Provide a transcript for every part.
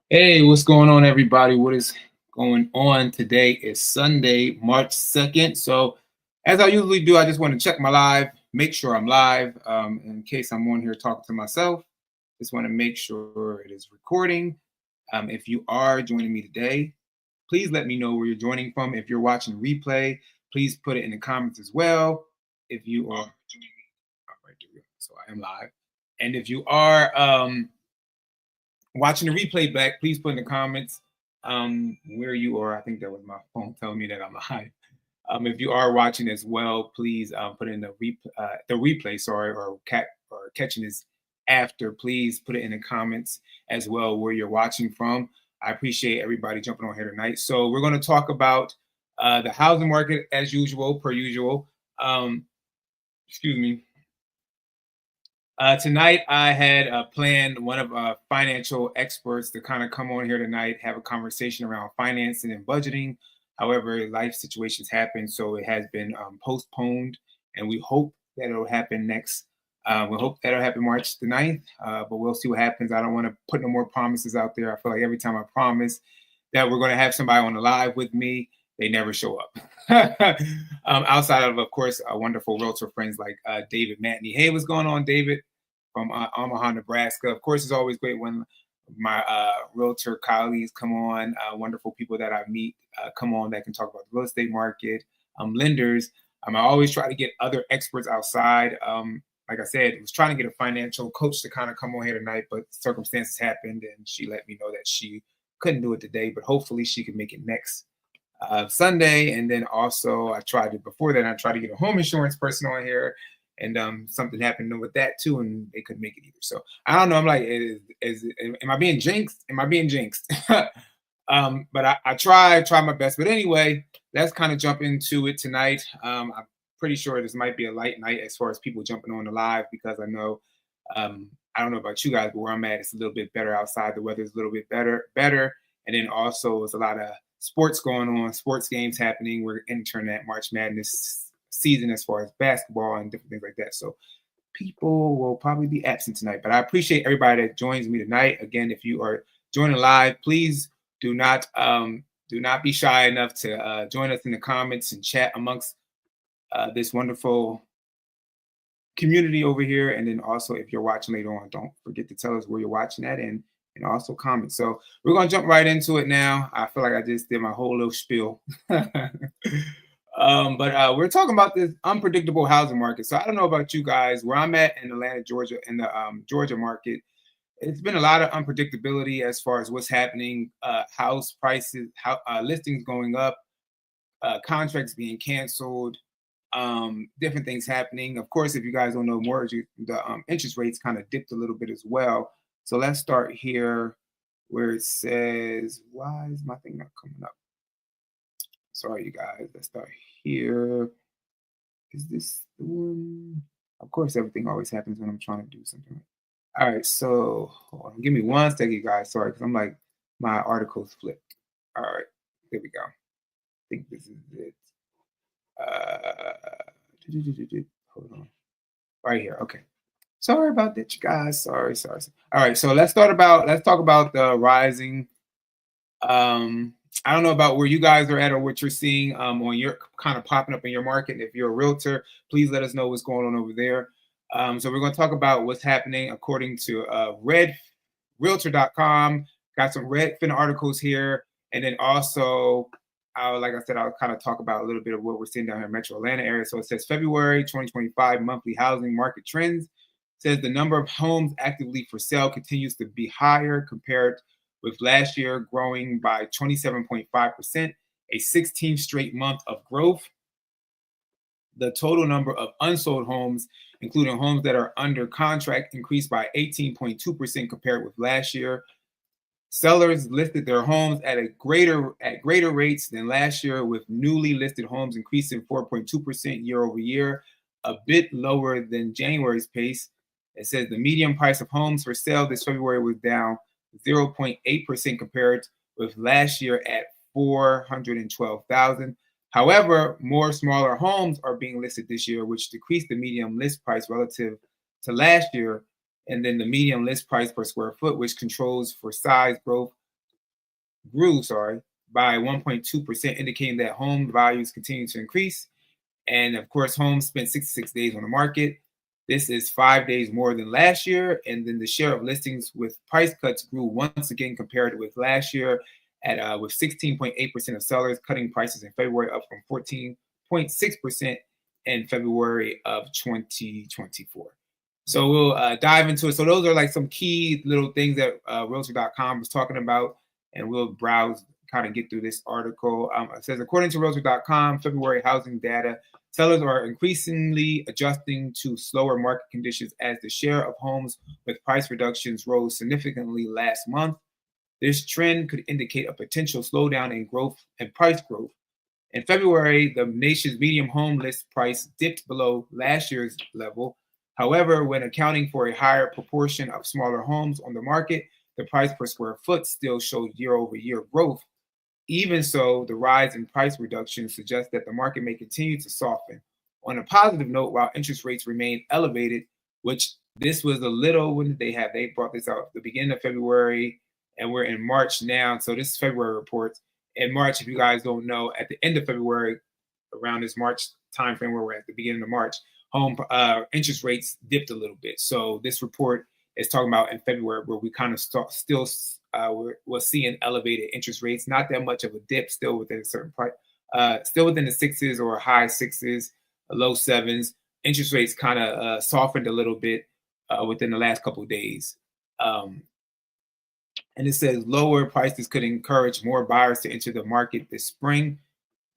Hey, what's going on, everybody? What is going on? Today is Sunday, March 2nd. So, as I usually do, I just want to check my live, make sure I'm live. In case I'm on here talking to myself, just want to make sure it is recording. If you are joining me today, please let me know where you're joining from. If you're watching replay, please put it in the comments as well. If you are joining me, all right, there we go. So I am live. And if you are watching the replay back, please put in the comments where you are. I think that was my phone telling me that I'm live. If you are watching as well, please put in the replay, sorry, or catching this after. Please put it in the comments as well where you're watching from. I appreciate everybody jumping on here tonight. So we're going to talk about the housing market as usual, per usual. Excuse me. Tonight, I had planned one of financial experts to kind of come on here tonight, have a conversation around financing and budgeting. However, life situations happen, so it has been postponed, and we hope that it'll happen next. We hope that'll happen March the 9th, but we'll see what happens. I don't want to put no more promises out there. I feel like every time I promise that we're going to have somebody on the live with me, they never show up. Outside of course, wonderful realtor friends like David Matney. Hey, what's going on, David? From Omaha, Nebraska. Of course, it's always great when my realtor colleagues come on, wonderful people that I meet come on that can talk about the real estate market, lenders. I always try to get other experts outside. Like I said, I was trying to get a financial coach to kind of come on here tonight, but circumstances happened and she let me know that she couldn't do it today, but hopefully she can make it next Sunday. And then also I tried to get a home insurance person on here, and something happened with that too, and they couldn't make it either. So I don't know. I'm like, am I being jinxed? Am I being jinxed? But I try my best. But anyway, let's kind of jump into it tonight. I'm pretty sure this might be a light night as far as people jumping on the live, because I know I don't know about you guys, but where I'm at, it's a little bit better outside. The weather's a little bit better. And then also there's a lot of sports going on, sports games happening. We're entering that March Madness season as far as basketball and different things like that. So people will probably be absent tonight, but I appreciate everybody that joins me tonight. Again, if you are joining live, please do not be shy enough to join us in the comments and chat amongst this wonderful community over here. And then also, if you're watching later on, don't forget to tell us where you're watching at and also comment. So we're gonna jump right into it now. I feel like I just did my whole little spiel. But we're talking about this unpredictable housing market. So I don't know about you guys, where I'm at in Atlanta, Georgia, in the Georgia market, it's been a lot of unpredictability as far as what's happening. House prices, listings going up, contracts being canceled, different things happening. Of course, if you guys don't know, mortgage, the interest rates kind of dipped a little bit as well. So let's start here where it says, why is my thing not coming up? Sorry, you guys. Let's start here. Is this the one? Of course, everything always happens when I'm trying to do something. All right, so hold on. Give me 1 second, you guys. Sorry, because I'm like, my article's flipped. All right, here we go. I think this is it. Hold on. Right here. Okay. Sorry about that, you guys. Sorry. All right, so let's talk about the rising. I don't know about where you guys are at or what you're seeing on your kind of popping up in your market. If you're a realtor, please let us know what's going on over there. So we're going to talk about what's happening according to Realtor.com. Got some Redfin articles here, and then also, like I said, I'll kind of talk about a little bit of what we're seeing down here in Metro Atlanta area. So it says February 2025 monthly housing market trends. It says the number of homes actively for sale continues to be higher compared with last year, growing by 27.5%, a 16th straight month of growth. The total number of unsold homes, including homes that are under contract, increased by 18.2% compared with last year. Sellers listed their homes at greater rates than last year, with newly listed homes increasing 4.2% year over year, a bit lower than January's pace. It says the median price of homes for sale this February was down 0.8% compared with last year at $412,000. However, more smaller homes are being listed this year, which decreased the median list price relative to last year. And then the median list price per square foot, which controls for size growth, grew, sorry, by 1.2%, indicating that home values continue to increase. And of course, homes spent 66 days on the market. This is 5 days more than last year. And then the share of listings with price cuts grew once again compared with last year, at with 16.8% of sellers cutting prices in February, up from 14.6% in February of 2024. So we'll dive into it. So those are like some key little things that Realtor.com was talking about, and we'll browse, kind of get through this article. It says, according to Realtor.com, February housing data, sellers are increasingly adjusting to slower market conditions as the share of homes with price reductions rose significantly last month. This trend could indicate a potential slowdown in growth and price growth. In February, the nation's median home list price dipped below last year's level. However, when accounting for a higher proportion of smaller homes on the market, the price per square foot still showed year-over-year growth. Even so, the rise in price reduction suggests that the market may continue to soften. On a positive note, while interest rates remain elevated, which this was a little, when did they have? They brought this out at the beginning of February, and we're in March now. So this is February reports. In March, if you guys don't know, at the end of February, around this March timeframe where we're at the beginning of March, home interest rates dipped a little bit. So this report is talking about in February where we kind of still we're seeing elevated interest rates, not that much of a dip, still within a certain price, still within the sixes or high sixes, low sevens. Interest rates kind of softened a little bit within the last couple of days. And it says lower prices could encourage more buyers to enter the market this spring.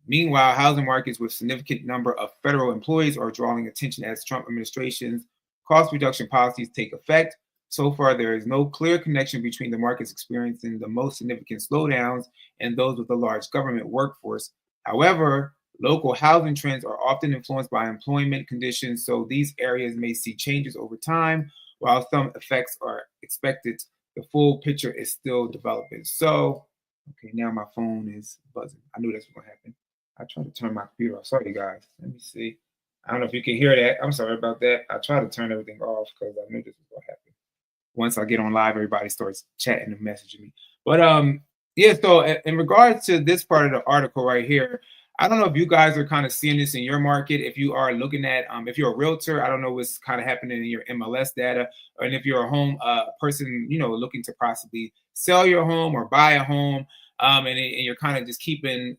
Meanwhile, housing markets with significant number of federal employees are drawing attention as Trump administration's cost reduction policies take effect. So far, there is no clear connection between the markets experiencing the most significant slowdowns and those with a large government workforce. However, local housing trends are often influenced by employment conditions, so these areas may see changes over time. While some effects are expected, the full picture is still developing. So, okay, now my phone is buzzing. I knew that's what would happen. I tried to turn my computer off. Sorry, guys. Let me see. I don't know if you can hear that. I'm sorry about that. I tried to turn everything off because I knew this was going to happen. Once I get on live, everybody starts chatting and messaging me. But yeah, so in regards to this part of the article right here, I don't know if you guys are kind of seeing this in your market. If you are looking at, if you're a realtor, I don't know what's kind of happening in your MLS data, and if you're a home person, you know, looking to possibly sell your home or buy a home, and you're kind of just keeping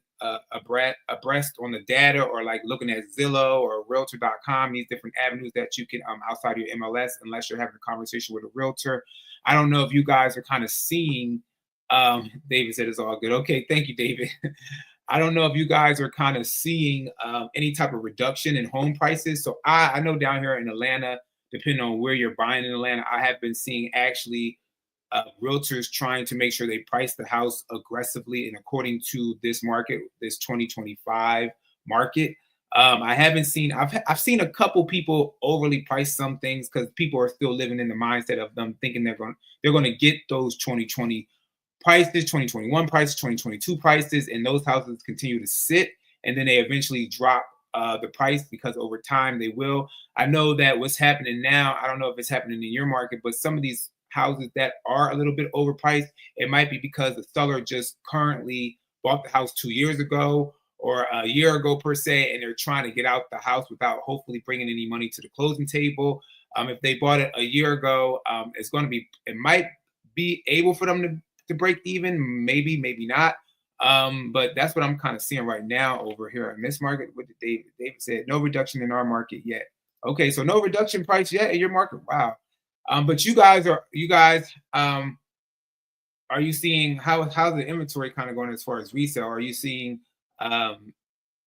abreast on the data, or like looking at Zillow or Realtor.com, these different avenues that you can outside your MLS, unless you're having a conversation with a realtor. I don't know if you guys are kind of seeing. David said it's all good. Okay, thank you, David. I don't know if you guys are kind of seeing any type of reduction in home prices. So I know down here in Atlanta, depending on where you're buying in Atlanta, I have been seeing actually realtors trying to make sure they price the house aggressively and according to this market, this 2025 market. I haven't seen, I've seen a couple people overly price some things because people are still living in the mindset of them thinking they're going to get those 2020 prices, 2021 prices, 2022 prices, and those houses continue to sit, and then they eventually drop the price because over time they will. I know that what's happening now, I don't know if it's happening in your market, but some of these houses that are a little bit overpriced, it might be because the seller just currently bought the house 2 years ago or a year ago per se, and they're trying to get out the house without hopefully bringing any money to the closing table. If they bought it a year ago, it's going to be, it might be able for them to break even, maybe not. But that's what I'm kind of seeing right now over here in this market. What did David said, no reduction in our market yet. Okay, so no reduction price yet in your market. Wow. But you guys are you seeing how's the inventory kind of going as far as resale? Are you seeing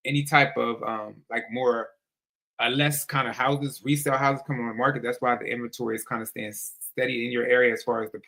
any type of like more less kind of houses, resale houses coming on the market? That's why the inventory is kind of staying steady in your area as far as the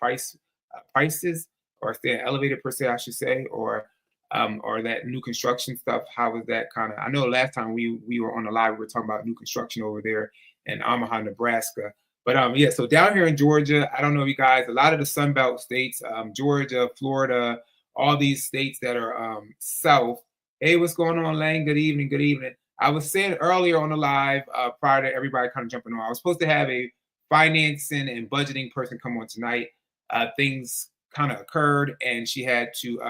prices, or staying elevated per se, I should say, or that new construction stuff. How is that kind of? I know last time we were on the live, we were talking about new construction over there in Omaha, Nebraska. But yeah, so down here in Georgia, I don't know you guys, a lot of the Sun Belt states, Georgia, Florida, all these states that are south. Hey, what's going on, Lane? Good evening. Good evening. I was saying earlier on the live, prior to everybody kind of jumping on, I was supposed to have a financing and budgeting person come on tonight. Things kind of occurred, and she had to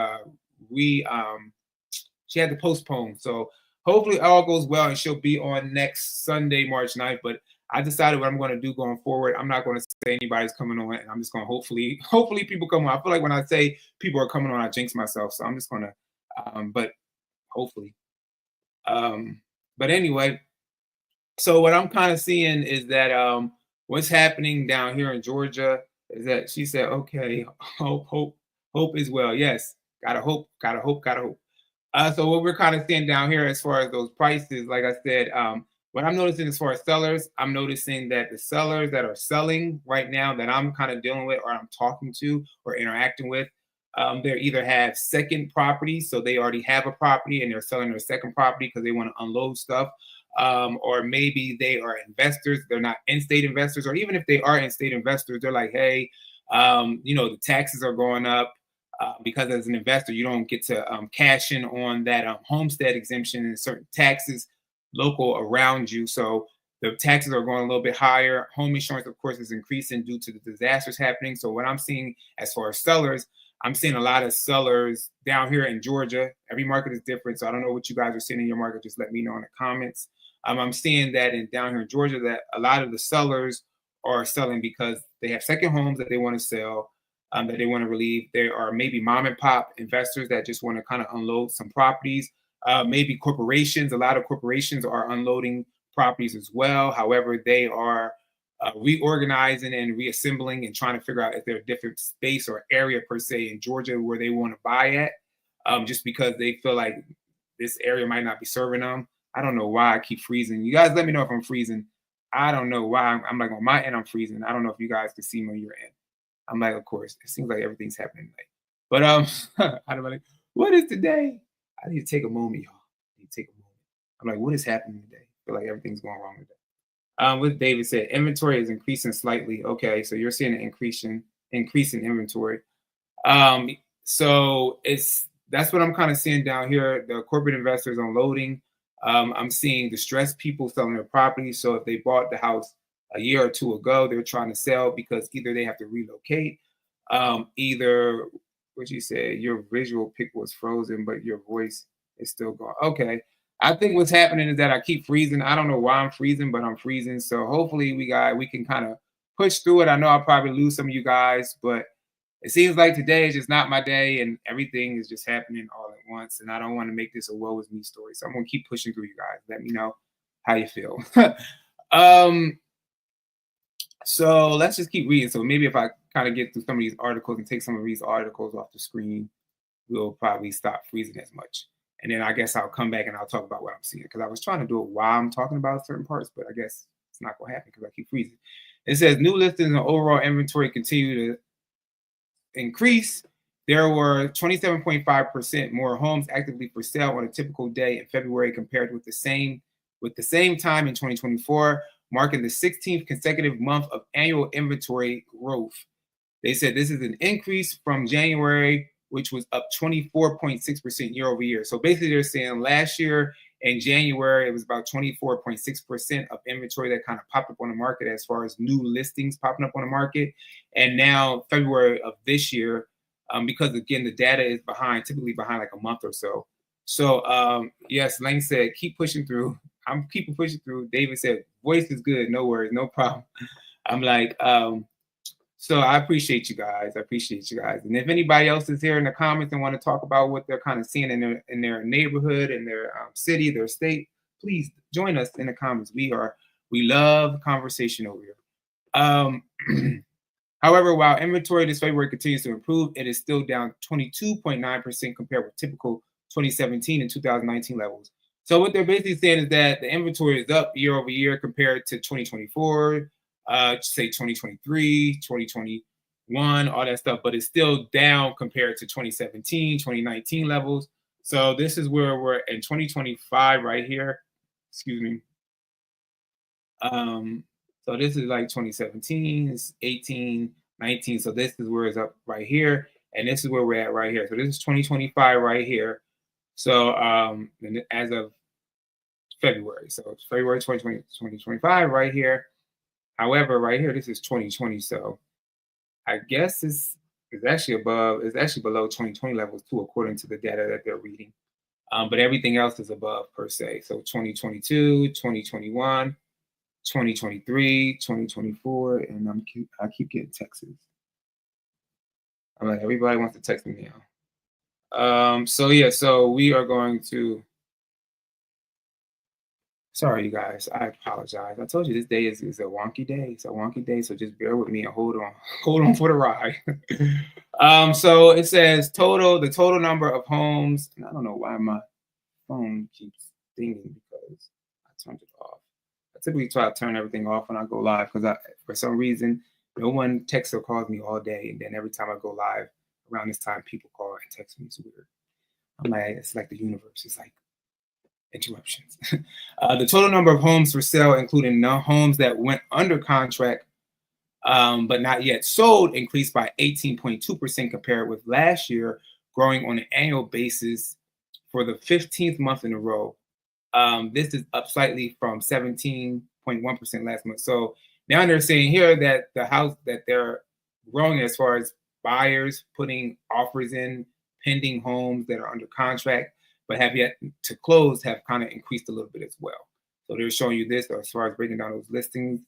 she had to postpone. So hopefully all goes well, and she'll be on next Sunday, March 9th. But I decided what I'm going to do going forward. I'm not going to say anybody's coming on, and I'm just going to hopefully people come on. I feel like when I say people are coming on, I jinx myself. So I'm just going to, but hopefully. But anyway, so what I'm kind of seeing is that what's happening down here in Georgia is that she said, okay, hope is well. Yes, gotta hope, gotta hope, gotta hope. So what we're kind of seeing down here as far as those prices, like I said, what I'm noticing as far as sellers, I'm noticing that the sellers that are selling right now that I'm kind of dealing with or I'm talking to or interacting with, they either have second properties, so they already have a property and they're selling their second property because they want to unload stuff. Or maybe they are investors, they're not in-state investors, or even if they are in-state investors, they're like, hey, the taxes are going up. Because as an investor, you don't get to cash in on that homestead exemption and certain taxes local around you. So the taxes are going a little bit higher. Home insurance, of course, is increasing due to the disasters happening. So what I'm seeing as far as sellers, I'm seeing a lot of sellers down here in Georgia. Every market is different. So I don't know what you guys are seeing in your market. Just let me know in the comments. I'm seeing that down here in Georgia that a lot of the sellers are selling because they have second homes that they want to sell. That they want to relieve. There are maybe mom and pop investors that just want to kind of unload some properties. Maybe corporations. A lot of corporations are unloading properties as well. However, they are reorganizing and reassembling and trying to figure out if there's a different space or area per se in Georgia where they want to buy at, just because they feel like this area might not be serving them. I don't know why I keep freezing. You guys let me know if I'm freezing. I don't know why. I'm like on my end, I'm freezing. I don't know if you guys can see me on your end. I'm like, of course, it seems like everything's happening tonight. But I don't like, what is today? I need to take a moment, y'all. I need to take a moment. I'm like, what is happening today? I feel like everything's going wrong today. What David said, inventory is increasing slightly. Okay, so you're seeing an increase in inventory. So that's what I'm kind of seeing down here. The corporate investors unloading. I'm seeing distressed people selling their property. So if they bought the house a year or two ago, they're trying to sell because either they have to relocate, either what you said, your visual pic was frozen, but your voice is still going. Okay. I think what's happening is that I keep freezing. I don't know why I'm freezing, but I'm freezing. So hopefully we can kind of push through it. I know I'll probably lose some of you guys, but it seems like today is just not my day and everything is just happening all at once. And I don't want to make this a woe is me story. So I'm going to keep pushing through, you guys. Let me know how you feel. So let's just keep reading. So maybe if I kind of get through some of these articles and take some of these articles off the screen, we'll probably stop freezing as much. And then I guess I'll come back and I'll talk about what I'm seeing. Because I was trying to do it while I'm talking about certain parts, but I guess it's not going to happen because I keep freezing. It says new listings and overall inventory continue to increase. There were 27.5% more homes actively for sale on a typical day in February compared with the same time in 2024. Marking the 16th consecutive month of annual inventory growth. They said this is an increase from January, which was up 24.6% year over year. So basically they're saying last year in January, it was about 24.6% of inventory that kind of popped up on the market as far as new listings popping up on the market. And now February of this year, because again, the data is typically behind like a month or so. So yes, Lang said, keep pushing through. I'm keeping pushing through. David said, voice is good. No worries, no problem. I'm like, so I appreciate you guys. And if anybody else is here in the comments and want to talk about what they're kind of seeing in their neighborhood, in their city, their state, please join us in the comments. We love conversation over here. However, while inventory this February continues to improve, it is still down 22.9% compared with typical 2017 and 2019 levels. So what they're basically saying is that the inventory is up year over year compared to 2024, say 2023, 2021, all that stuff, but it's still down compared to 2017, 2019 levels. So this is where we're in 2025 right here. Excuse me. So this is like 2017, 18, 19. So this is where it's up right here. And this is where we're at right here. So this is 2025 right here. So as of February. So it's February 2025 right here. However, right here, this is 2020. So I guess it's It's actually above. It's actually below 2020 levels too, according to the data that they're reading. But everything else is above per se. So 2022, 2021, 2023, 2024, and I keep getting texts. I'm like, everybody wants to text me now. So yeah, so we are going to. Sorry, you guys. I apologize. I told you this day is a wonky day. It's a wonky day, so just bear with me and hold on. Hold on for the ride. So it says the total number of homes, and I don't know why my phone keeps dinging because I turned it off. I typically try to turn everything off when I go live because for some reason, no one texts or calls me all day, and then every time I go live around this time, people call and text me. It's weird. I'm like, it's like the universe. It's like interruptions. The total number of homes for sale, including no homes that went under contract but not yet sold, increased by 18.2% compared with last year, growing on an annual basis for the 15th month in a row. This is up slightly from 17.1% last month. So now they're saying here that the house that they're growing as far as buyers putting offers in, pending homes that are under contract but have yet to close have kind of increased a little bit as well. So they're showing you this as far as breaking down those listings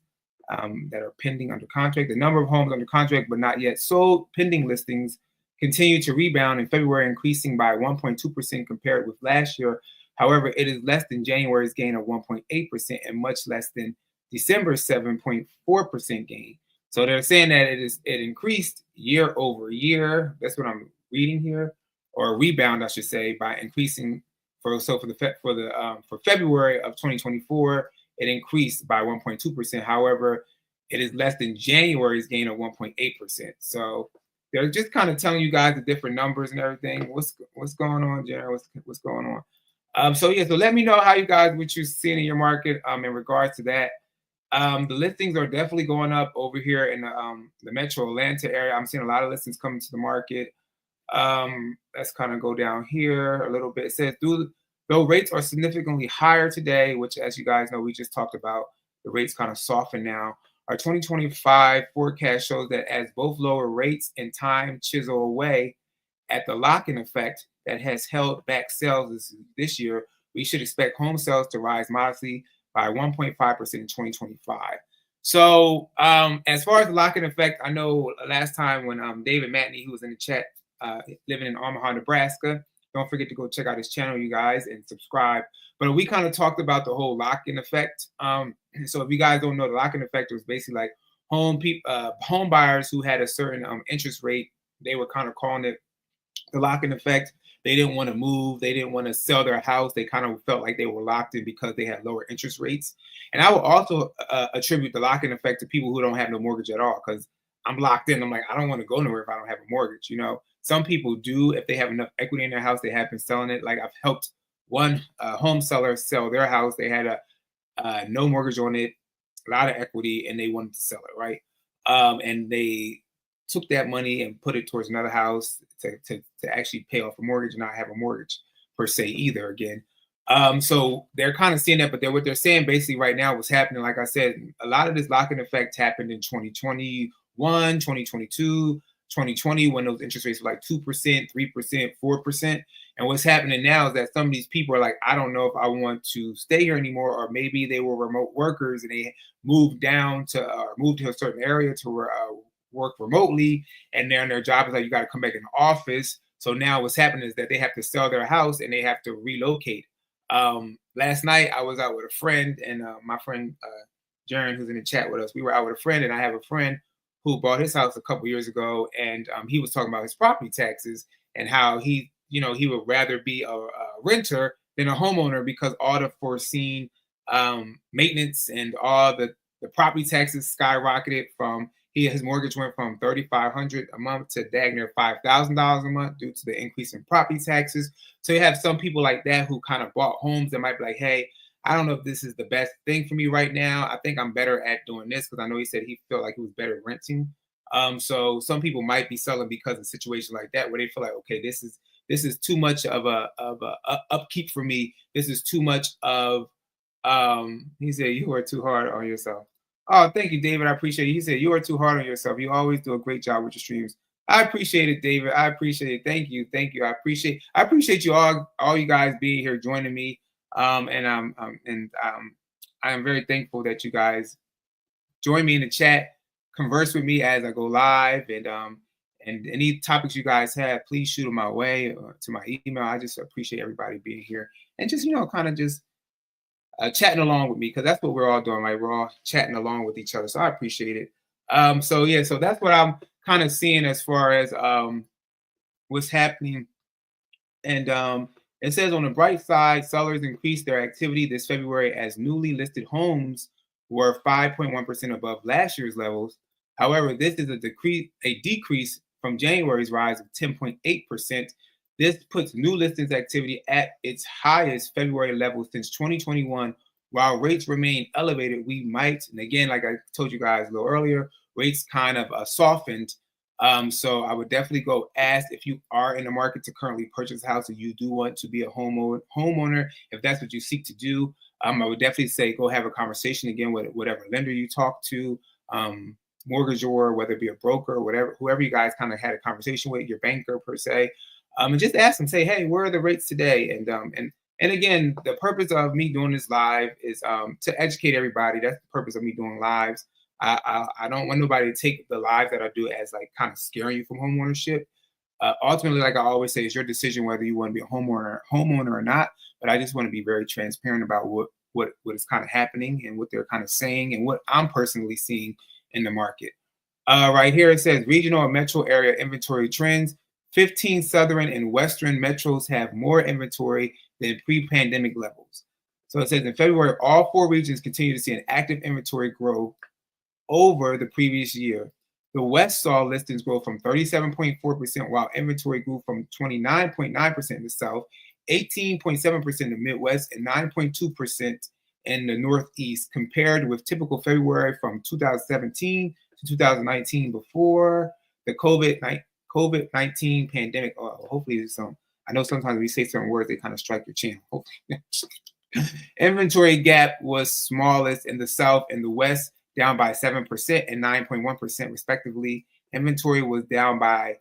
that are pending under contract. The number of homes under contract but not yet sold, pending listings, continue to rebound in February, increasing by 1.2% compared with last year. However, it is less than January's gain of 1.8% and much less than December's 7.4% gain. So they're saying that it increased year over year. That's what I'm reading here, or rebound, I should say, by increasing for February of 2024, it increased by 1.2%. However, it is less than January's gain of 1.8%. So they're just kind of telling you guys the different numbers and everything. What's going on, Jared? What's going on? So yeah, so let me know how you guys, what you're seeing in your market in regards to that. The listings are definitely going up over here in the Metro Atlanta area. I'm seeing a lot of listings coming to the market. Let's kind of go down here a little bit. It says, though rates are significantly higher today, which, as you guys know, we just talked about, the rates kind of soften now. Our 2025 forecast shows that as both lower rates and time chisel away at the lock-in effect that has held back sales this year, we should expect home sales to rise modestly by 1.5% in 2025. So as far as the lock-in effect, I know last time when David Matney, who was in the chat, living in Omaha, Nebraska, don't forget to go check out his channel, you guys, and subscribe. But we kind of talked about the whole lock-in effect. So if you guys don't know, the lock-in effect was basically like home buyers who had a certain interest rate. They were kind of calling it the lock-in effect. They didn't want to move. They didn't want to sell their house. They kind of felt like they were locked in because they had lower interest rates. And I would also attribute the lock-in effect to people who don't have no mortgage at all, because I'm locked in. I'm like, I don't want to go nowhere if I don't have a mortgage. You know, some people do. If they have enough equity in their house, they have been selling it. Like I've helped one home seller sell their house. They had no mortgage on it, a lot of equity, and they wanted to sell it, right? And they took that money and put it towards another house to actually pay off a mortgage and not have a mortgage per se either again. So they're kind of seeing that, but what they're saying basically right now, what's happening, like I said, a lot of this lock-in effect happened in 2021, 2022, 2020, when those interest rates were like 2%, 3%, 4%. And what's happening now is that some of these people are like, I don't know if I want to stay here anymore, or maybe they were remote workers and they moved down to moved to a certain area to work remotely, and then their job is like, you got to come back in the office. So now what's happening is that they have to sell their house and they have to relocate. Last night I was out with a friend, and my friend Jaren, who's in the chat with us, we were out with a friend, and I have a friend who bought his house a couple years ago, and he was talking about his property taxes and how he would rather be a renter than a homeowner because all the foreseen maintenance and all the property taxes skyrocketed from. His mortgage went from $3,500 a month to dang near $5,000 a month due to the increase in property taxes. So you have some people like that who kind of bought homes that might be like, hey, I don't know if this is the best thing for me right now. I think I'm better at doing this, because I know he said he felt like he was better renting. So some people might be selling because of a situation like that, where they feel like, okay, this is too much of a upkeep for me. This is too much of he said, you are too hard on yourself. Oh, thank you, David. I appreciate it. He said, you are too hard on yourself. You always do a great job with your streams. I appreciate it, David. I appreciate it. Thank you. Thank you. I appreciate you all you guys being here joining me. I am very thankful that you guys join me in the chat, converse with me as I go live, and any topics you guys have, please shoot them my way or to my email. I just appreciate everybody being here and just kind of just chatting along with me, because that's what we're all doing, right? We're all chatting along with each other, so I appreciate it. So yeah, so that's what I'm kind of seeing as far as what's happening. And it says on the bright side, sellers increased their activity this February as newly listed homes were 5.1% above last year's levels. However, this is a decrease from January's rise of 10.8%. This puts new listings activity at its highest February level since 2021. While rates remain elevated, we might, and again, like I told you guys a little earlier, rates kind of softened. So I would definitely go ask if you are in the market to currently purchase a house and you do want to be a homeowner, if that's what you seek to do. I would definitely say go have a conversation again with whatever lender you talk to, mortgagor, whether it be a broker, whatever, whoever you guys kind of had a conversation with, your banker per se, and just ask them, say, hey, where are the rates today? And again, the purpose of me doing this live is to educate everybody. That's the purpose of me doing lives. I don't want nobody to take the live that I do as like kind of scaring you from homeownership. Ultimately, like I always say, it's your decision whether you want to be a homeowner or not. But I just want to be very transparent about what is kind of happening and what they're kind of saying and what I'm personally seeing in the market. Right here it says regional and metro area inventory trends. 15 southern and western metros have more inventory than pre-pandemic levels. So it says in February, all 4 regions continue to see an active inventory growth over the previous year. The West saw listings grow from 37.4%, while inventory grew from 29.9% in the South, 18.7% in the Midwest, and 9.2% in the Northeast, compared with typical February from 2017 to 2019 before the COVID-19 pandemic. Hopefully, I know sometimes we say certain words, they kind of strike your chin. Hopefully. Inventory gap was smallest in the South and the West, down by 7% and 9.1% respectively. Inventory was down by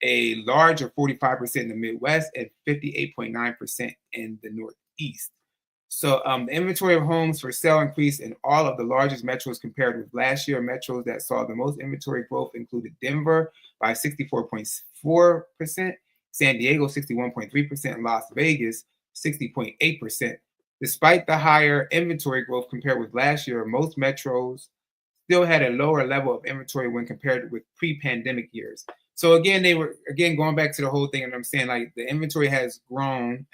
a larger 45% in the Midwest and 58.9% in the Northeast. So the inventory of homes for sale increased in all of the largest metros compared with last year. Metros that saw the most inventory growth included Denver by 64.4%, San Diego 61.3%, and Las Vegas 60.8%. Despite the higher inventory growth compared with last year, most metros still had a lower level of inventory when compared with pre-pandemic years. So again, they were going back to the whole thing, and I'm saying like the inventory has grown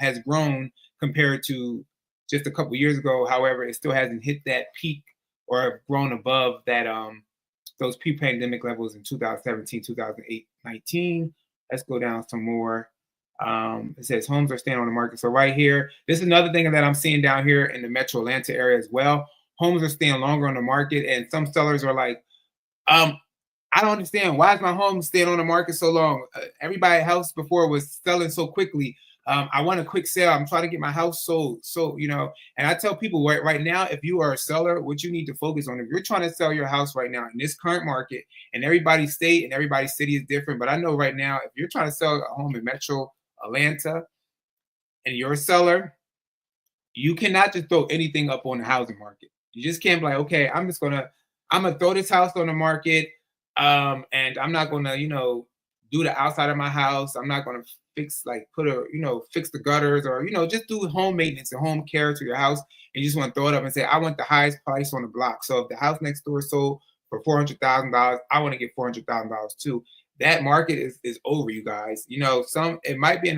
compared to just a couple years ago. However, it still hasn't hit that peak or grown above that those pre-pandemic levels in 2017, 2008, 19. Let's go down some more. It says homes are staying on the market. So right here, this is another thing that I'm seeing down here in the Metro Atlanta area as well. Homes are staying longer on the market, and some sellers are like, I don't understand. Why is my home staying on the market so long? Everybody house before was selling so quickly. I want a quick sale. I'm trying to get my house sold. So, and I tell people right now, if you are a seller, what you need to focus on, if you're trying to sell your house right now in this current market, and everybody's state and everybody's city is different, but I know right now, if you're trying to sell a home in Metro Atlanta and you're a seller, you cannot just throw anything up on the housing market. You just can't be like, okay, I'm gonna throw this house on the market, and I'm not gonna, do the outside of my house. I'm not gonna fix fix the gutters or just do home maintenance and home care to your house. And you just want to throw it up and say, I want the highest price on the block. So if the house next door sold for $400,000, I want to get $400,000 too. That market is over, you guys. It might be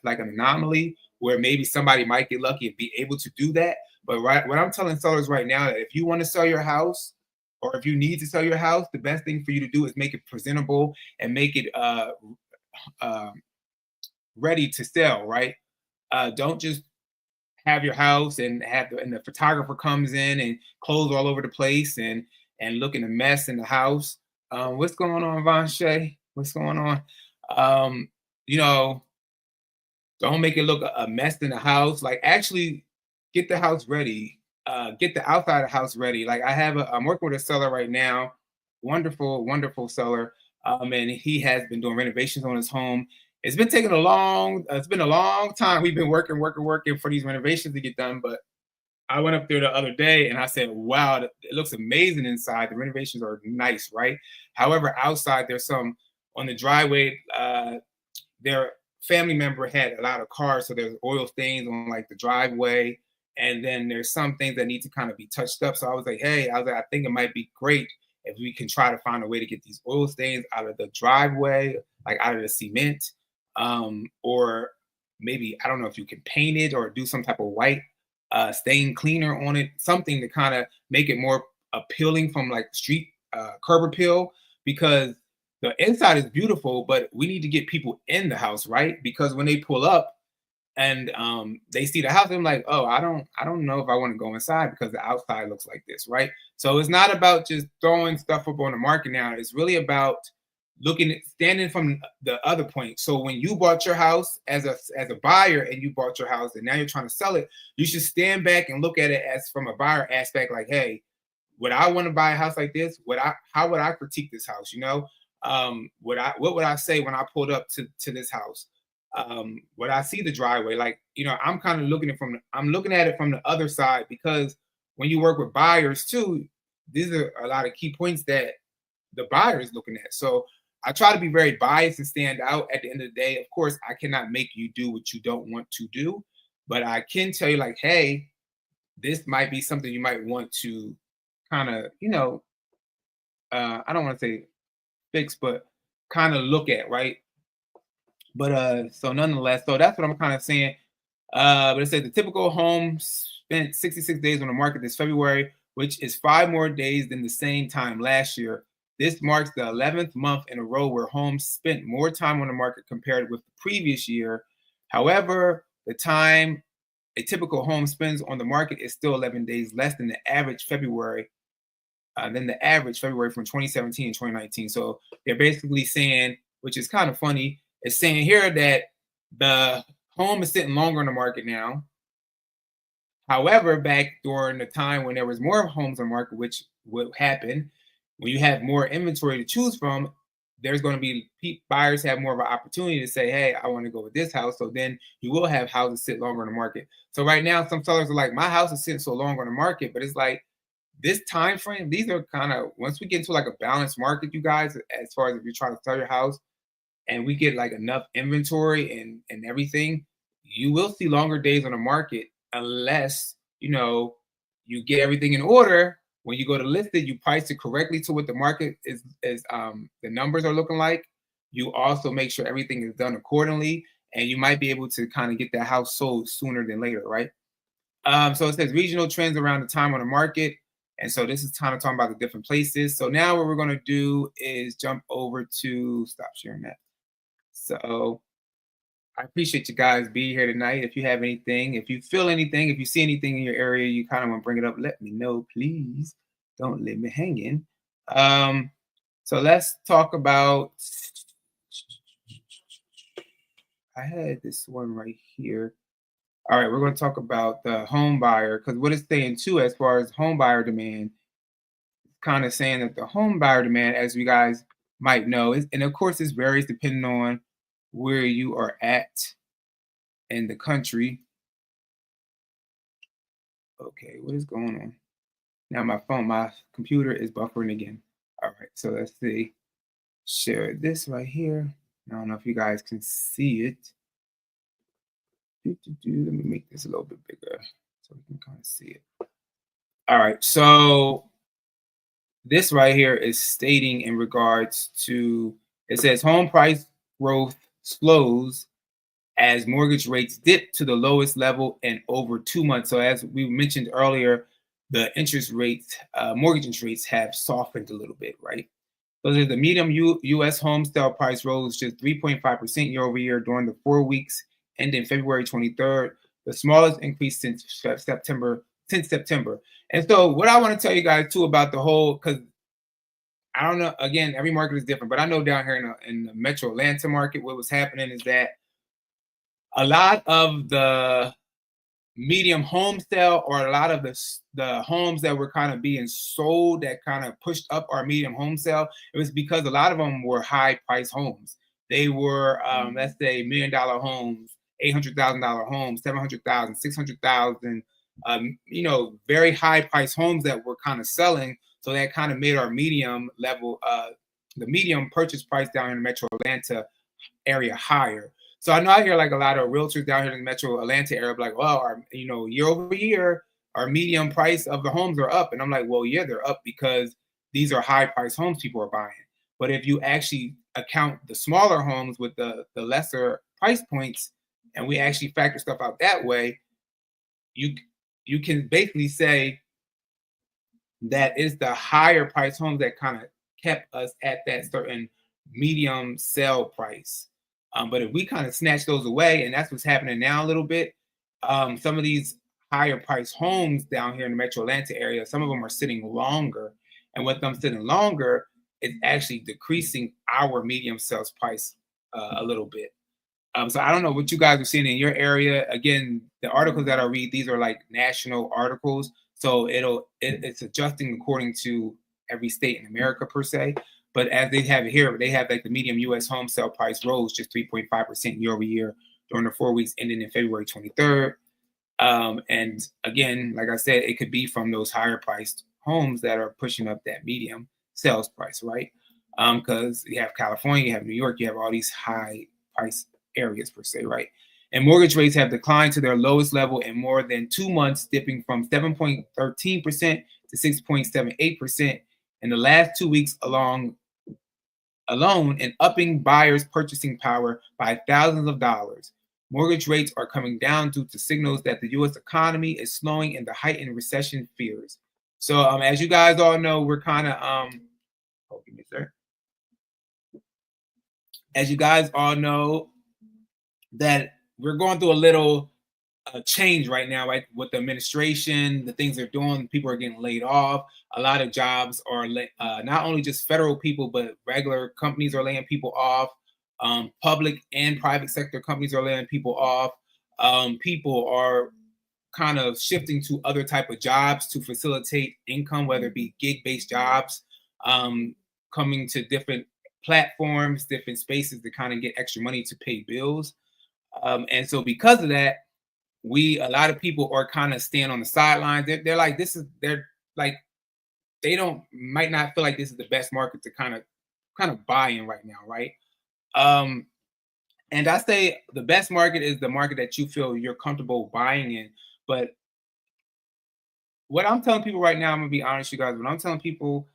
like an anomaly where maybe somebody might get lucky and be able to do that. But what I'm telling sellers right now, that if you want to sell your house, or if you need to sell your house, the best thing for you to do is make it presentable and make it ready to sell, right? Don't just have your house and the photographer comes in and clothes all over the place and looking a mess in the house. What's going on, Vanshay? What's going on? Don't make it look a mess in the house. Like, actually get the house ready. Get the outside of the house ready. Like I'm working with a seller right now. Wonderful, wonderful seller. and he has been doing renovations on his home. It's been taking a long, it's been a long time. We've been working for these renovations to get done. But I went up there the other day and I said, wow, it looks amazing inside. The renovations are nice, right? However, outside there's some on the driveway. Their family member had a lot of cars, so there's oil stains on like the driveway, and then there's some things that need to kind of be touched up. So I was like, hey, I think it might be great if we can try to find a way to get these oil stains out of the driveway, like out of the cement, or maybe I don't know if you can paint it or do some type of white stain cleaner on it, something to kind of make it more appealing from like street curb appeal, because the inside is beautiful, but we need to get people in the house, right? Because when they pull up and they see the house, they're like, oh, I don't know if I want to go inside because the outside looks like this, right? So it's not about just throwing stuff up on the market now. It's really about looking at standing from the other point. So when you bought your house as a buyer and you bought your house and now you're trying to sell it, you should stand back and look at it as from a buyer aspect, like, hey, would I want to buy a house like this? How would I critique this house? What would I say when I pulled up to this house? Would I see the driveway? Like, I'm kind of I'm looking at it from the other side, because when you work with buyers too, these are a lot of key points that the buyer is looking at. So I try to be very biased and stand out at the end of the day. Of course, I cannot make you do what you don't want to do, but I can tell you, like, hey, this might be something you might want to kind of, I don't want to say fix, but kind of look at, right? But so nonetheless, so that's what I'm kind of saying. But it says the typical home spent 66 days on the market this February, which is 5 more days than the same time last year. This marks the 11th month in a row where homes spent more time on the market compared with the previous year. However, the time a typical home spends on the market is still 11 days less than the average February from 2017 and 2019. So they're basically saying, which is kind of funny, it's saying here that the home is sitting longer on the market now. However, back during the time when there was more homes on the market, which would happen when you have more inventory to choose from, there's going to be buyers have more of an opportunity to say, hey, I want to go with this house. So then you will have houses sit longer on the market. So right now, some sellers are like, my house is sitting so long on the market, but it's like, this time frame, these are kind of, once we get into like a balanced market, you guys, as far as if you're trying to sell your house and we get like enough inventory and everything, you will see longer days on the market, unless you get everything in order. When you go to list it, you price it correctly to what the market is the numbers are looking like. You also make sure everything is done accordingly, and you might be able to kind of get that house sold sooner than later, right? So it says regional trends around the time on the market. And so this is kind of talking about the different places. So now what we're going to do is jump over to stop sharing that. So I appreciate you guys being here tonight. If you have anything, if you feel anything, if you see anything in your area, you kind of want to bring it up, let me know, please. Don't leave me hanging. So let's talk about, I had this one right here. All right, we're going to talk about the home buyer, because what it's saying too, as far as home buyer demand, kind of saying that the home buyer demand, as you guys might know, and of course this varies depending on where you are at in the country. Okay, what is going on? Now my computer is buffering again. All right, so let's see. Share this right here. I don't know if you guys can see it. Let me make this a little bit bigger so we can kind of see it. All right, so this right here is stating in regards to, it says home price growth slows as mortgage rates dip to the lowest level in over 2 months. So as we mentioned earlier, the interest rates, mortgage interest rates have softened a little bit, right? So the median U.S. home sale price rose just 3.5% year over year during the 4 weeks ending February 23rd, the smallest increase since September. And so what I want to tell you guys too about the whole, because I don't know, again, every market is different, but I know down here in the Metro Atlanta market, what was happening is that a lot of the medium home sale, or a lot of the homes that were kind of being sold that kind of pushed up our medium home sale, it was because a lot of them were high price homes. They were let's say $1 million homes, $800,000 homes, 700,000, 600,000. Very high price homes that were kind of selling. So that kind of made our medium level, the medium purchase price down in Metro Atlanta area higher. So I know I hear like a lot of realtors down here in the Metro Atlanta area, like, well, year over year, our median price of the homes are up, and I'm like, well, yeah, they're up because these are high price homes people are buying. But if you actually account the smaller homes with the lesser price points, and we actually factor stuff out that way, you you can basically say that it's the higher price homes that kind of kept us at that certain medium sale price. But if we kind of snatch those away, and that's what's happening now a little bit, some of these higher price homes down here in the Metro Atlanta area, some of them are sitting longer. And with them sitting longer, it's actually decreasing our medium sales price a little bit. So I don't know what you guys are seeing in your area. Again, the articles that I read, these are like national articles, so it's adjusting according to every state in America per se. But as they have it here, they have like the medium U.S. home sale price rose just 3.5% year over year during the 4 weeks ending in February 23rd. And again, like I said, it could be from those higher priced homes that are pushing up that medium sales price, right? Because you have California, you have New York, you have all these high price areas per se, right? And mortgage rates have declined to their lowest level in more than 2 months, dipping from 7.13% to 6.78% in the last 2 weeks alone, and upping buyers' purchasing power by thousands of dollars. Mortgage rates are coming down due to signals that the U.S. economy is slowing and the heightened recession fears. So, as you guys all know, we're kind of give me a sec. As you guys all know, that we're going through a little change right now, right? With the administration, the things they're doing, people are getting laid off. A lot of jobs are not only just federal people, but regular companies are laying people off. Public and private sector companies are laying people off. People are kind of shifting to other type of jobs to facilitate income, whether it be gig-based jobs, coming to different platforms, different spaces to kind of get extra money to pay bills. And so because of that, a lot of people are kind of staying on the sidelines. They're like, they're like, they don't might not feel like this is the best market to kind of buy in right now, right? Um, and I say the best market is the market that you feel you're comfortable buying in. But what I'm telling people right now, I'm gonna be honest, you guys. What I'm telling people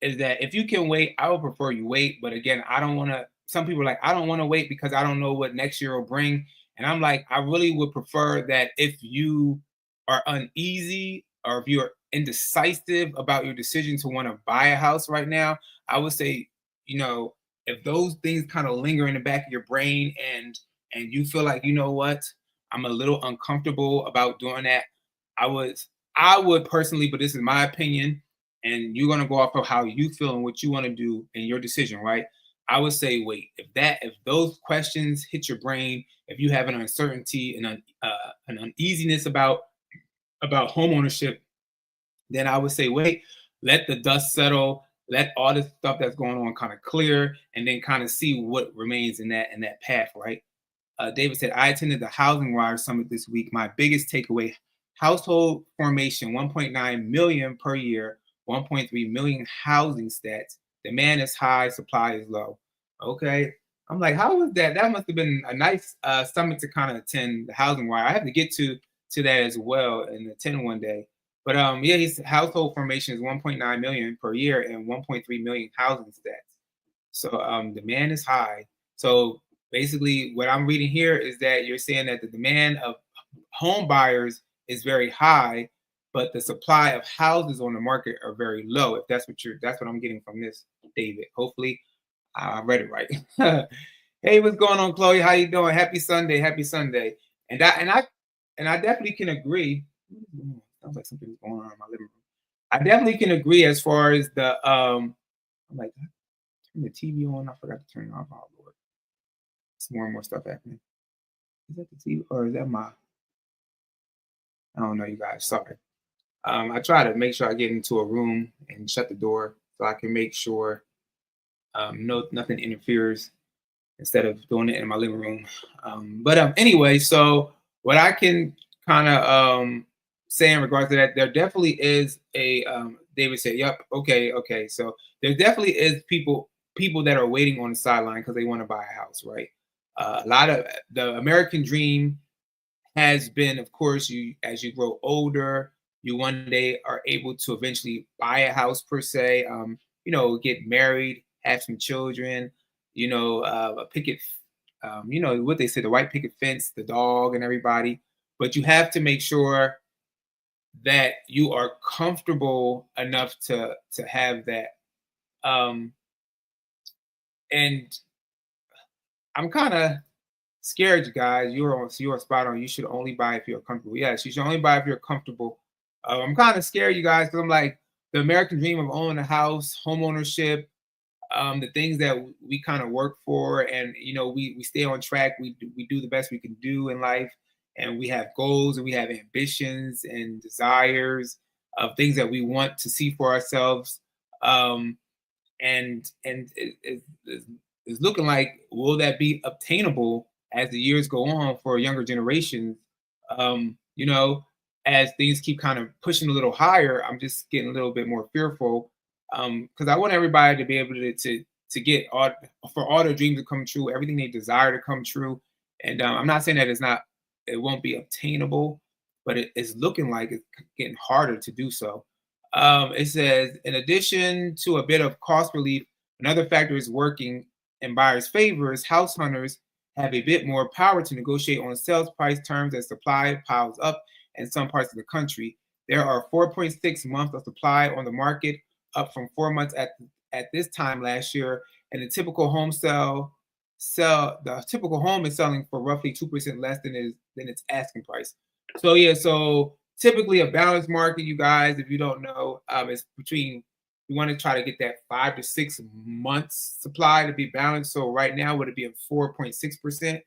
is that if you can wait, I would prefer you wait. But again, I don't want to. Some people are like, I don't want to wait because I don't know what next year will bring. And I'm like, I really would prefer that if you are uneasy or if you're indecisive about your decision to want to buy a house right now, I would say, if those things kind of linger in the back of your brain and you feel like, you know what, I'm a little uncomfortable about doing that, I would I would personally, but this is my opinion, and you're gonna go off of how you feel and what you want to do in your decision, right? I would say wait. If those questions hit your brain, if you have an uncertainty and an uneasiness about home ownership, then I would say wait, let the dust settle, let all this stuff that's going on kind of clear, and then kind of see what remains in that path, right? David said, I attended the Housing Wire Summit this week. My biggest takeaway: household formation 1.9 million per year, 1.3 million housing stats. Demand is high, supply is low. Okay. I'm like, how was that? That must have been a nice summit to kind of attend, the Housing Wire. I have to get to that as well and attend one day. But yeah, his household formation is 1.9 million per year and 1.3 million housing stats. So demand is high. So basically, what I'm reading here is that you're saying that the demand of home buyers is very high, but the supply of houses on the market are very low. If that's what I'm getting from this, David. Hopefully, I read it right. Hey, what's going on, Chloe? How you doing? Happy Sunday. Happy Sunday. And I definitely can agree. Sounds like something's going on in my living room. I definitely can agree as far as I'm like, turn the TV on. I forgot to turn it off. Oh Lord, it's more and more stuff happening. Is that the TV or is that my? I don't know, you guys. Sorry. I try to make sure I get into a room and shut the door so I can make sure no nothing interferes instead of doing it in my living room. But anyway, so what I can kind of say in regards to that, there definitely is a David said, "Yep, okay, okay." So there definitely is people that are waiting on the sideline because they want to buy a house, right? A lot of the American dream has been, of course, you as you grow older, you one day are able to eventually buy a house per se. Get married, have some children. A picket, what they say, the white picket fence, the dog, and everybody. But you have to make sure that you are comfortable enough to have that. Um, and I'm kind of scared, you guys. You're spot on. You should only buy if you're comfortable. Yes, you should only buy if you're comfortable. I'm kind of scared, you guys, because I'm like the American dream of owning a house, home ownership, the things that we kind of work for, and we stay on track. We do the best we can do in life, and we have goals and we have ambitions and desires of things that we want to see for ourselves. And it's looking like, will that be obtainable as the years go on for younger generations? um you know as things keep kind of pushing a little higher, I'm just getting a little bit more fearful, because I want everybody to be able to get all, for all their dreams to come true, everything they desire to come true. And I'm not saying that it won't be obtainable, but it's looking like it's getting harder to do so. It says, in addition to a bit of cost relief, another factor is working in buyers' favor is house hunters have a bit more power to negotiate on sales price terms as supply piles up in some parts of the country. There are 4.6 months of supply on the market, up from 4 months at this time last year, and the typical home is selling for roughly 2% less than its asking price. So yeah, so typically a balanced market, you guys, if you don't know, is between, you want to try to get that 5 to 6 months supply to be balanced. So right now, would it be at 4.6%?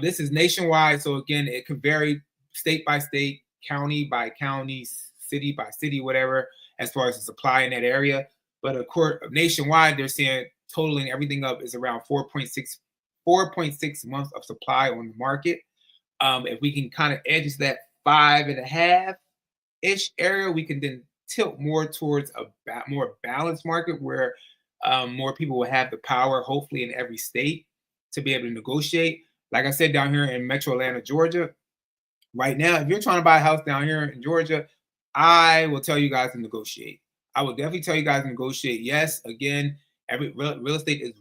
This is nationwide, so again, it could vary state by state, county by county, city by city, whatever, as far as the supply in that area. But of course, nationwide, they're saying totaling everything up is around 4.6 months of supply on the market. If we can kind of edge that 5.5 ish area, we can then tilt more towards a more balanced market where more people will have the power, hopefully in every state, to be able to negotiate. Like I said, down here in Metro Atlanta, Georgia, right now, if you're trying to buy a house down here in Georgia, I will tell you guys to negotiate. I will definitely tell you guys to negotiate. Yes, again, every real estate is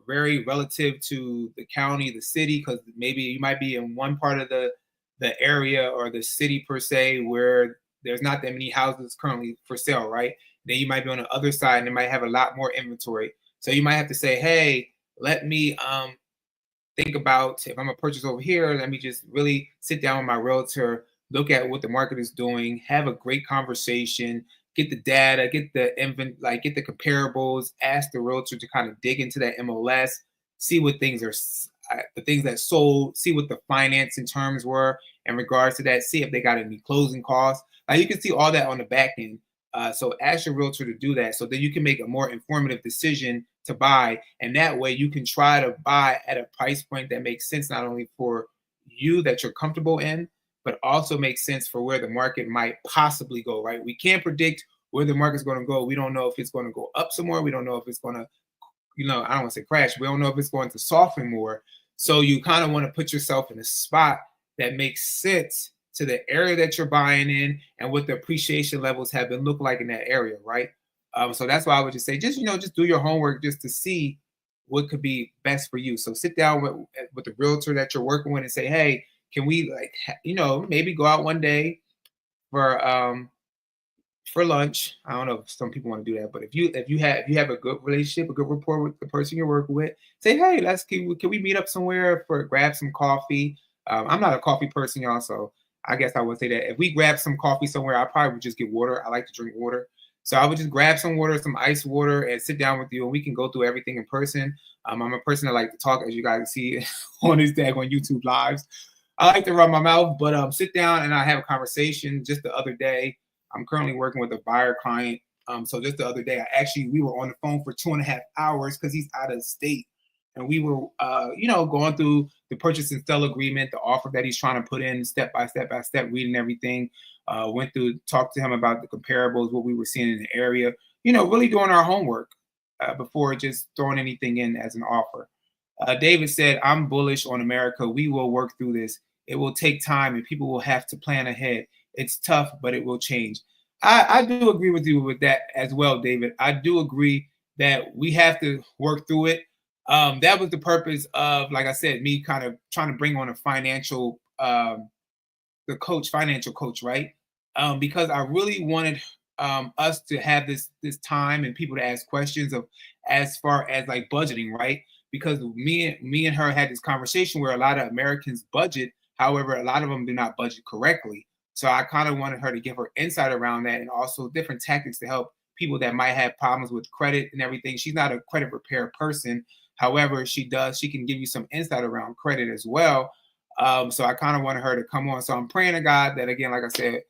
very relative to the county, the city, because maybe you might be in one part of the area or the city per se where there's not that many houses currently for sale, right? Then you might be on the other side and they might have a lot more inventory. So you might have to say, hey, let me think about, if I'm gonna purchase over here, let me just really sit down with my realtor, look at what the market is doing, have a great conversation, get the data, get the comparables, ask the realtor to kind of dig into that MLS, see what things are the things that sold, see what the financing terms were in regards to that, see if they got any closing costs. Like you can see all that on the back end. So ask your realtor to do that so that you can make a more informative decision to buy. And that way you can try to buy at a price point that makes sense, not only for you that you're comfortable in, but also makes sense for where the market might possibly go, right? We can't predict where the market's going to go. We don't know if it's going to go up some more. We don't know if it's going to, I don't want to say crash. We don't know if it's going to soften more. So you kind of want to put yourself in a spot that makes sense to the area that you're buying in and what the appreciation levels have been look like in that area, right? So that's why I would just say, just do your homework just to see what could be best for you. So sit down with the realtor that you're working with and say, hey, can we maybe go out one day for lunch. I don't know if some people want to do that, but if you have a good relationship, a good rapport with the person you're working with, say, hey, can we meet up somewhere for grab some coffee? I'm not a coffee person, y'all, so I guess I would say that if we grab some coffee somewhere, I probably would just get water. I like to drink water. So I would just grab some water, some ice water, and sit down with you, and we can go through everything in person. I'm a person that like to talk, as you guys see on these daggone YouTube lives. I like to run my mouth, but sit down and I have a conversation. Just the other day, I'm currently working with a buyer client. So just the other day, we were on the phone for 2.5 hours because he's out of state, and we were, going through the purchase and sell agreement, the offer that he's trying to put in, step by step, reading everything. Went through, talked to him about the comparables, what we were seeing in the area. Really doing our homework before just throwing anything in as an offer. David said, I'm bullish on America. We will work through this. It will take time and people will have to plan ahead. It's tough, but it will change. I do agree with you with that as well, David. I do agree that we have to work through it. That was the purpose of, like I said, me kind of trying to bring on a financial coach, right? Because I really wanted us to have this time and people to ask questions of as far as like budgeting, right? Because me and her had this conversation where a lot of Americans budget, however, a lot of them do not budget correctly. So I kind of wanted her to give her insight around that and also different tactics to help people that might have problems with credit and everything. She's not a credit repair person. However, she can give you some insight around credit as well. So I kind of wanted her to come on. So I'm praying to God that, again, like I said,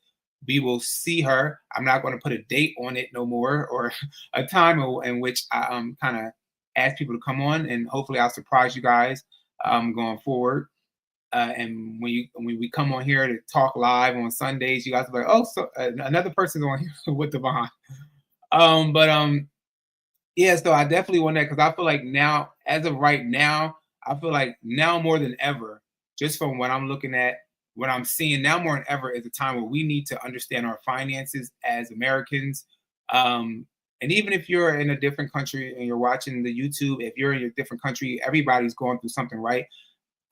we will see her. I'm not going to put a date on it no more, or a time in which I kind of ask people to come on, and hopefully I'll surprise you guys going forward. And when we come on here to talk live on Sundays, you guys will be like, oh, so another person's on here with Devon. But yeah, so I definitely want that because I feel like now, as of right now, I feel like now more than ever, just from what I'm looking at, what I'm seeing now more than ever is a time where we need to understand our finances as Americans. And even if you're in a different country and you're watching the YouTube, if you're in a different country, everybody's going through something, right?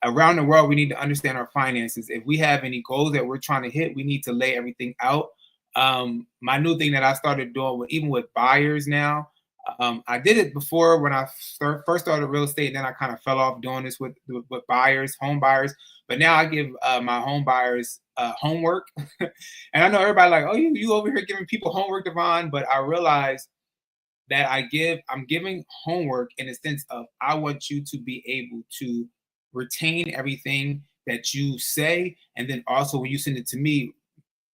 Around the world, we need to understand our finances. If we have any goals that we're trying to hit, we need to lay everything out. My new thing that I started doing, even with buyers now, I did it before when I first started real estate, and then I kind of fell off doing this with buyers, home buyers. But now I give my home buyers homework, and I know everybody like, oh, you over here giving people homework, Devon. But I realize that I'm giving homework in the sense of I want you to be able to retain everything that you say, and then also when you send it to me,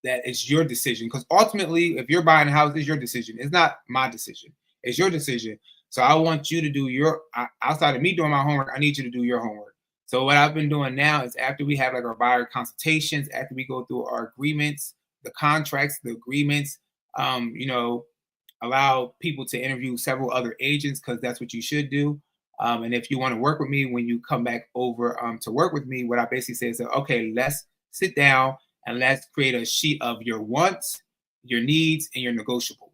that it's your decision. Because ultimately, if you're buying a house, it's your decision. It's not my decision. It's your decision. So I want you to do outside of me doing my homework, I need you to do your homework. So what I've been doing now is after we have like our buyer consultations, after we go through our agreements, the contracts, the agreements, you know, allow people to interview several other agents because that's what you should do. And if you want to work with me when you come back over to work with me, what I basically say is, that, okay, let's sit down and let's create a sheet of your wants, your needs, and your negotiables.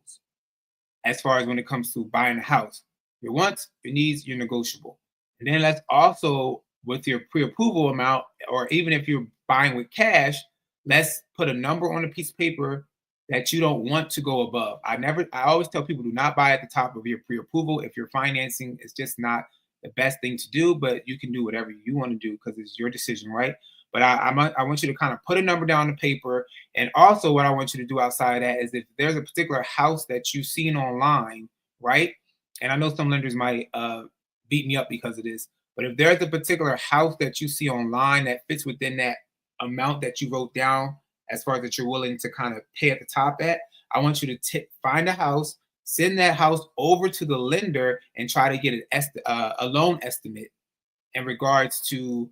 As far as when it comes to buying a house, your wants, your needs, your negotiable. And then let's also, with your pre-approval amount, or even if you're buying with cash, let's put a number on a piece of paper that you don't want to go above. I always tell people, do not buy at the top of your pre-approval. If you're financing, it's just not the best thing to do, but you can do whatever you want to do because it's your decision, right? But I want you to kind of put a number down on the paper. And also what I want you to do outside of that is if there's a particular house that you've seen online, right? And I know some lenders might beat me up because of this, but if there's a particular house that you see online that fits within that amount that you wrote down, as far as that you're willing to kind of pay at the top at, I want you to find a house, send that house over to the lender, and try to get a loan estimate in regards to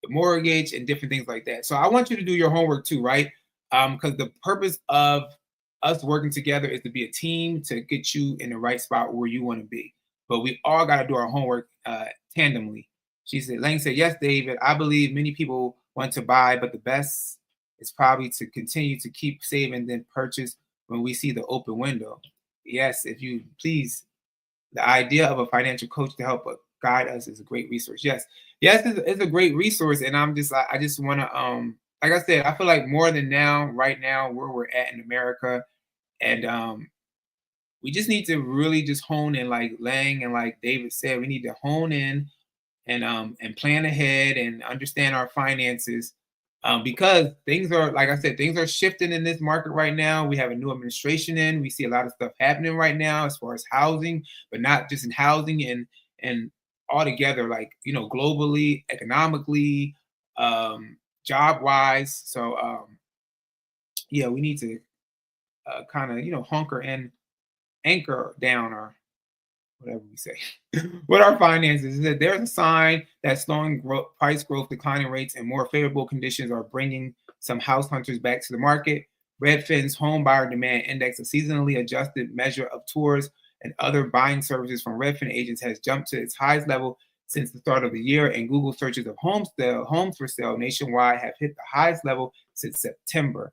the mortgage and different things like that. So I want you to do your homework too, right? Because the purpose of us working together is to be a team to get you in the right spot where you want to be. But we all got to do our homework tandemly. Lang said, yes, David, I believe many people want to buy, but the best is probably to continue to keep saving, then purchase when we see the open window. Yes, if you please, the idea of a financial coach to help guide us is a great resource. Yes, it's a great resource, and I just want to like I said, I feel like more than now, right now, where we're at in America, and we just need to really just hone in, like Lang and like David said, we need to hone in and plan ahead and understand our finances. Because things are, like I said, things are shifting in this market right now. We have a new administration in. We see a lot of stuff happening right now as far as housing, but not just in housing and altogether, like, you know, globally, economically, job wise. So yeah, we need to kind of hunker and anchor down our whatever we say with our finances. Is that there's a sign that slowing price growth, declining rates, and more favorable conditions are bringing some house hunters back to the market. Redfin's home buyer demand index, a seasonally adjusted measure of tours and other buying services from Redfin agents, has jumped to its highest level since the start of the year, and Google searches of homes for sale nationwide have hit the highest level since September.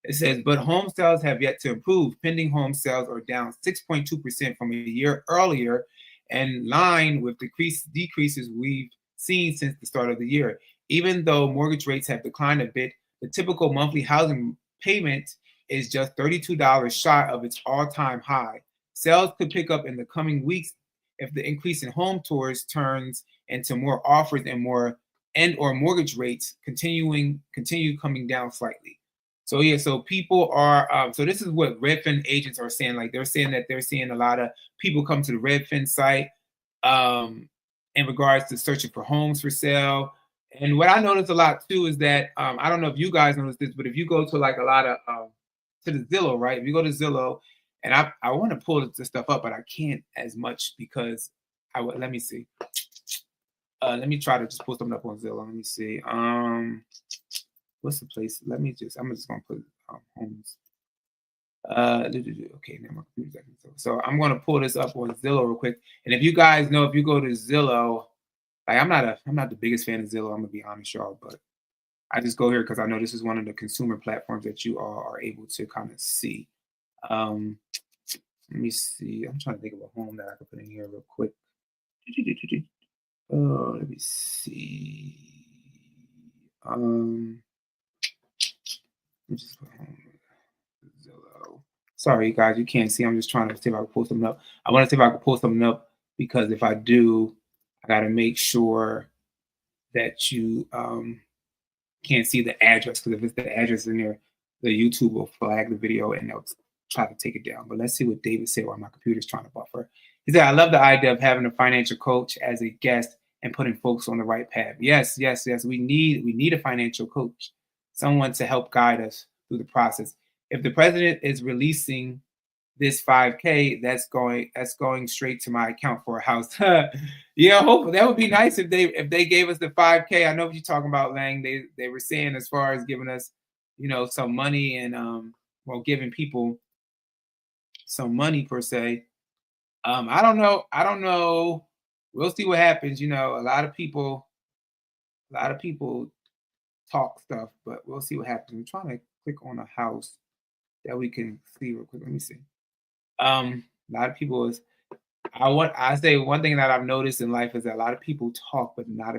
It says, but home sales have yet to improve. Pending home sales are down 6.2% from a year earlier, in line with decreases we've seen since the start of the year. Even though mortgage rates have declined a bit, the typical monthly housing payment is just $32 shy of its all-time high. Sales could pick up in the coming weeks if the increase in home tours turns into more offers and or mortgage rates continue coming down slightly. So yeah, so people are so this is what Redfin agents are saying. Like they're saying that they're seeing a lot of people come to the Redfin site in regards to searching for homes for sale. And what I noticed a lot too is that I don't know if you guys noticed this, but if you go to like a lot of to the Zillow, right? If you go to Zillow, and I want to pull this stuff up, but I can't as much because let me see. Let me try to just pull something up on Zillow. Let me see. What's the place? I'm just gonna put homes. Okay, now my computer's acting so I'm gonna pull this up on Zillow real quick. And if you guys know, if you go to Zillow, like I'm not the biggest fan of Zillow, I'm gonna be honest, y'all, but I just go here because I know this is one of the consumer platforms that you all are able to kind of see. Let me see. I'm trying to think of a home that I could put in here real quick. Oh, let me see. Just put home Zillow. Sorry, you guys, you can't see. I'm just trying to see if I can pull something up. I want to see if I can pull something up because if I do, I got to make sure that you can't see the address, because if it's the address in there, the YouTube will flag the video and they'll try to take it down. But let's see what David said while my computer's trying to buffer. He said, I love the idea of having a financial coach as a guest and putting folks on the right path. Yes. We need a financial coach, someone to help guide us through the process. If the president is releasing this 5K, that's going straight to my account for a house. Yeah, hopefully that would be nice if they gave us the 5K. I know what you're talking about, Lang. They were saying as far as giving us, some money and giving people some money per se. I don't know. We'll see what happens. A lot of people talk stuff, but we'll see what happens. I'm trying to click on a house that we can see real quick. Let me see. A lot of people I say one thing that I've noticed in life is that a lot of people talk, but not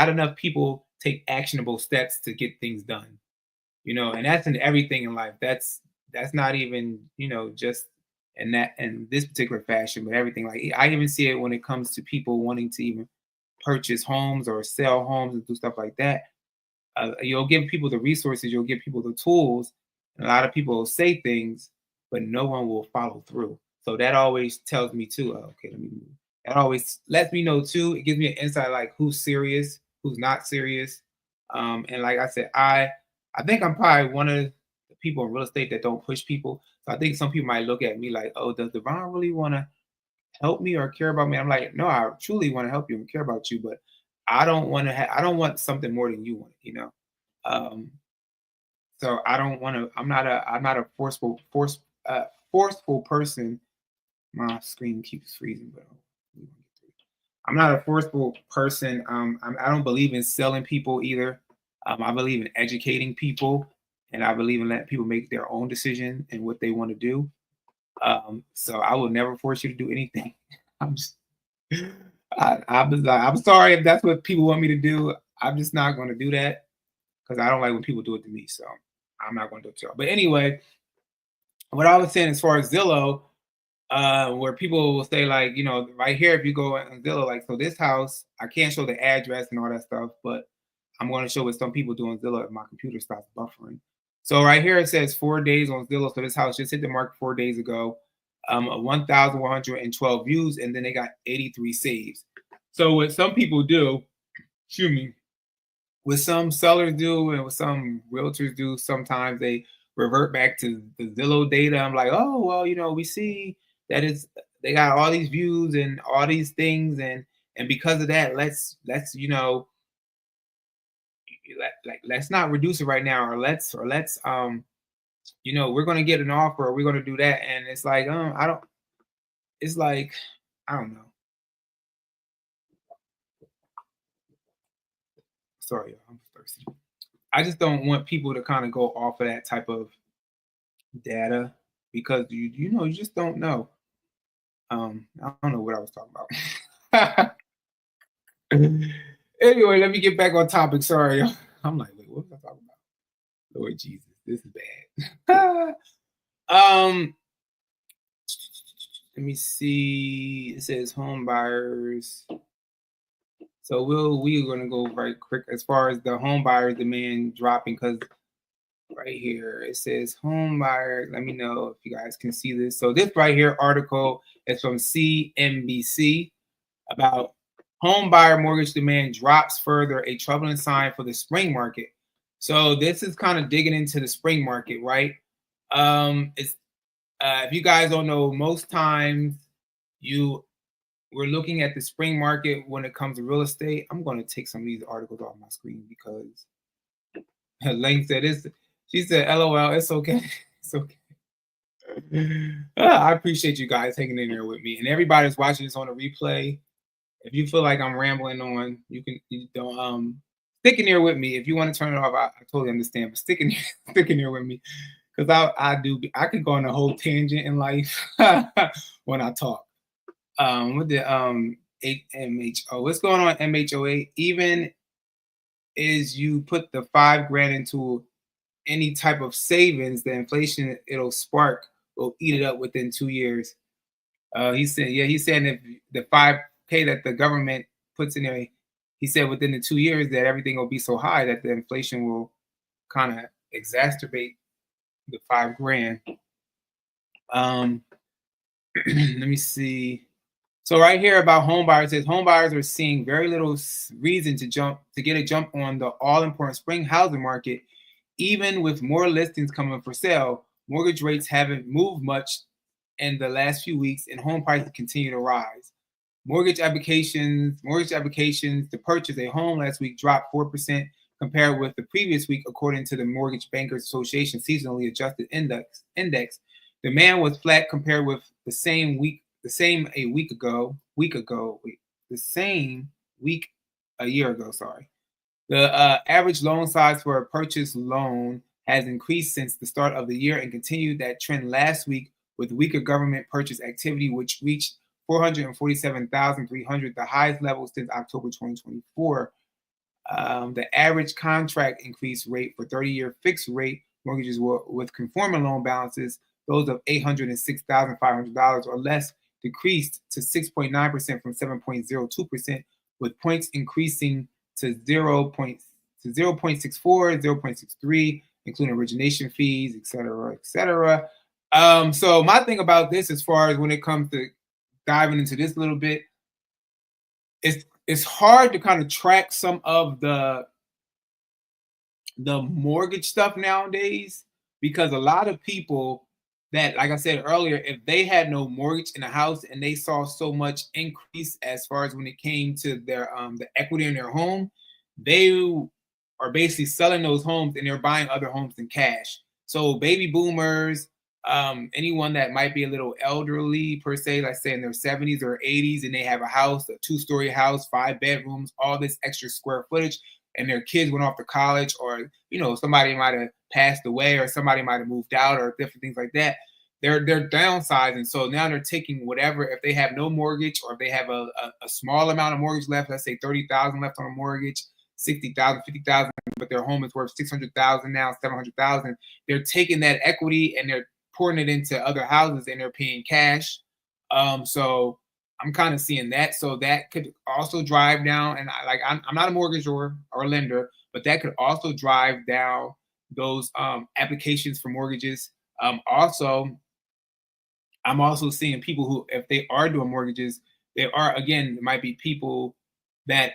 enough people take actionable steps to get things done. And that's in everything in life. That's not even, just in this particular fashion, but everything. Like I even see it when it comes to people wanting to even purchase homes or sell homes and do stuff like that. You'll give people the resources, you'll give people the tools, and a lot of people will say things, but no one will follow through. So that always tells me too, okay, let me move. That always lets me know too. It gives me an insight like who's serious, who's not serious. And like I said, I think I'm probably one of the people in real estate that don't push people. So I think some people might look at me like, oh, does Devon really want to help me or care about me? I'm like, no, I truly want to help you and care about you, but I don't want something more than you want, so I don't want to, I'm not a forceful person. My screen keeps freezing, but I'm not a forceful person. I don't believe in selling people either. I believe in educating people, and I believe in letting people make their own decision and what they want to do. So I will never force you to do anything. I'm sorry if that's what people want me to do. I'm just not going to do that because I don't like when people do it to me. So I'm not going to do it to y'all. But anyway, what I was saying as far as Zillow, where people will say like, right here, if you go on Zillow, like, so this house, I can't show the address and all that stuff, but I'm going to show what some people do on Zillow if my computer stops buffering. So right here, it says 4 days on Zillow. So this house just hit the market 4 days ago. 1,112 views, and then they got 83 saves. So what some people do, excuse me, what some sellers do and what some realtors do, sometimes they revert back to the Zillow data. I'm like, oh well, we see that they got all these views and all these things, and because of that, let's let's not reduce it right now, or let's we're gonna get an offer, or we're gonna do that, and it's like I don't. It's like I don't know. Sorry, y'all, I'm thirsty. I just don't want people to kind of go off of that type of data because you just don't know. I don't know what I was talking about. Anyway, let me get back on topic. Sorry, I'm like, wait, what was I talking about? Lord Jesus, this is bad. um, let me see. It says home buyers. So we're gonna go very quick as far as the home buyer demand dropping, because right here it says home buyer. Let me know if you guys can see this. So this right here article is from CNBC about home buyer mortgage demand drops further, a troubling sign for the spring market. So this is kind of digging into the spring market, right? It's if you guys don't know, most times you we're looking at the spring market when it comes to real estate. I'm going to take some of these articles off my screen because Lane said this. She said, "LOL, it's okay, it's okay." I appreciate you guys hanging in there with me, and everybody's watching this on a replay. If you feel like I'm rambling on, you don't stick in here with me. If you want to turn it off, I totally understand. But stick in here, stick in here with me, because I could go on a whole tangent in life when I talk. With the MHO, what's going on MHOA? Even is you put the $5,000 into any type of savings, the inflation it'll spark will eat it up within 2 years. He said, yeah, he's saying if the 5K that the government puts in there, he said within the 2 years that everything will be so high that the inflation will kind of exacerbate the $5,000. Let me see. So right here about home buyers, says home buyers are seeing very little reason to get a jump on the all-important spring housing market, even with more listings coming for sale. Mortgage rates haven't moved much in the last few weeks, and home prices continue to rise. Mortgage applications to purchase a home last week dropped 4% compared with the previous week, according to the Mortgage Bankers Association seasonally adjusted index. Demand was flat compared with the same week a year ago. Sorry. The average loan size for a purchase loan has increased since the start of the year and continued that trend last week with weaker government purchase activity, which reached 447,300, the highest level since October 2024. The average contract increase rate for 30-year fixed rate mortgages with conforming loan balances, those of $806,500 or less, decreased to 6.9% from 7.02%, with points increasing to 0.64, 0.63, including origination fees, et cetera, et cetera. So my thing about this, as far as when it comes to diving into this a little bit, it's hard to kind of track some of the mortgage stuff nowadays, because a lot of people that, like I said earlier, if they had no mortgage in the house and they saw so much increase as far as when it came to their the equity in their home, they are basically selling those homes and they're buying other homes in cash. So baby boomers, anyone that might be a little elderly per se, like say in their 70s or 80s, and they have a house, a 2-story house, 5 bedrooms, all this extra square footage, and their kids went off to college, or somebody might have passed away, or somebody might have moved out, or different things like that. They're downsizing, so now they're taking whatever. If they have no mortgage, or if they have a small amount of mortgage left, let's say 30,000 left on a mortgage, 60,000, 50,000, but their home is worth 600,000 now, 700,000. They're taking that equity and they're pouring it into other houses, and they're paying cash. So I'm kind of seeing that. So that could also drive down, and I'm not a mortgage or lender, but that could also drive down those applications for mortgages. Also, I'm also seeing people who, if they are doing mortgages, there might be people that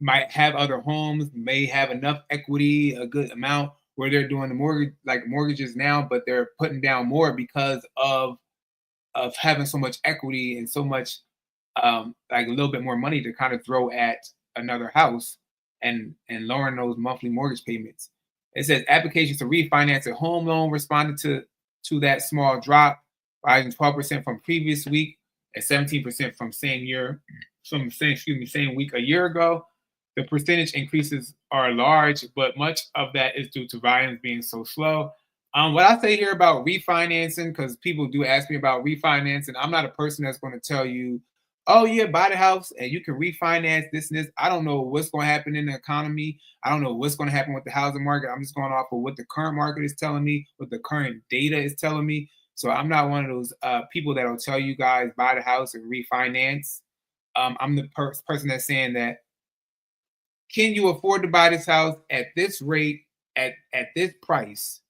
might have other homes, may have enough equity, a good amount where they're doing the mortgage like mortgages now, but they're putting down more because of having so much equity and so much like a little bit more money to kind of throw at another house and lowering those monthly mortgage payments. It says applications to refinance a home loan responded to that small drop, rising 12% from previous week and 17% from same week a year ago. The percentage increases are large, but much of that is due to volumes being so slow. What I say here about refinancing, because people do ask me about refinancing, I'm not a person that's going to tell you, oh yeah, buy the house and you can refinance this and this. I don't know what's going to happen in the economy. I don't know what's going to happen with the housing market. I'm just going off of what the current market is telling me, what the current data is telling me. So I'm not one of those people that'll tell you guys buy the house and refinance. I'm the person that's saying that, can you afford to buy this house at this rate, at this price?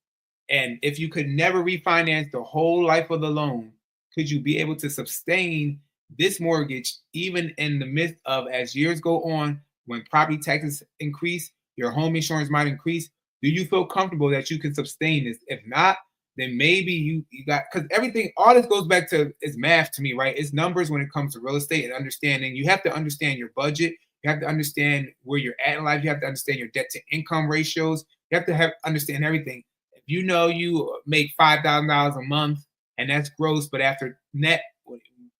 And if you could never refinance the whole life of the loan, could you be able to sustain this mortgage even in the midst of, as years go on, when property taxes increase, your home insurance might increase? Do you feel comfortable that you can sustain this? If not, then maybe you got, because everything, all this goes back to is math to me, right? It's numbers when it comes to real estate and understanding. You have to understand your budget. You have to understand where you're at in life. You have to understand your debt to income ratios. You have to understand everything. If you know you make $5,000 a month and that's gross, but after net,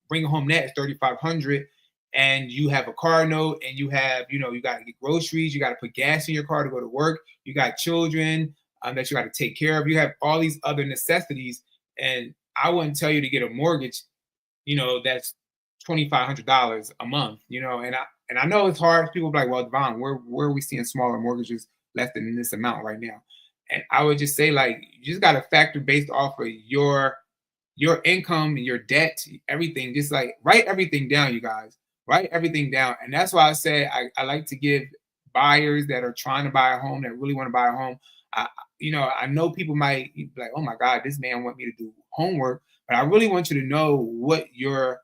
bring home net is 3,500, and you have a car note and you have, you got to get groceries, you got to put gas in your car to go to work, you got children that you got to take care of, you have all these other necessities, and I wouldn't tell you to get a mortgage, that's $2,500 a month, and I know it's hard. People be like, well, Devon, where are we seeing smaller mortgages less than this amount right now? And I would just say, like, you just got to factor based off of your income and your debt, everything. Just like write everything down, you guys. Write everything down. And that's why I say I like to give buyers that are trying to buy a home, that really want to buy a home. I, I know people might be like, oh my God, this man want me to do homework, but I really want you to know what your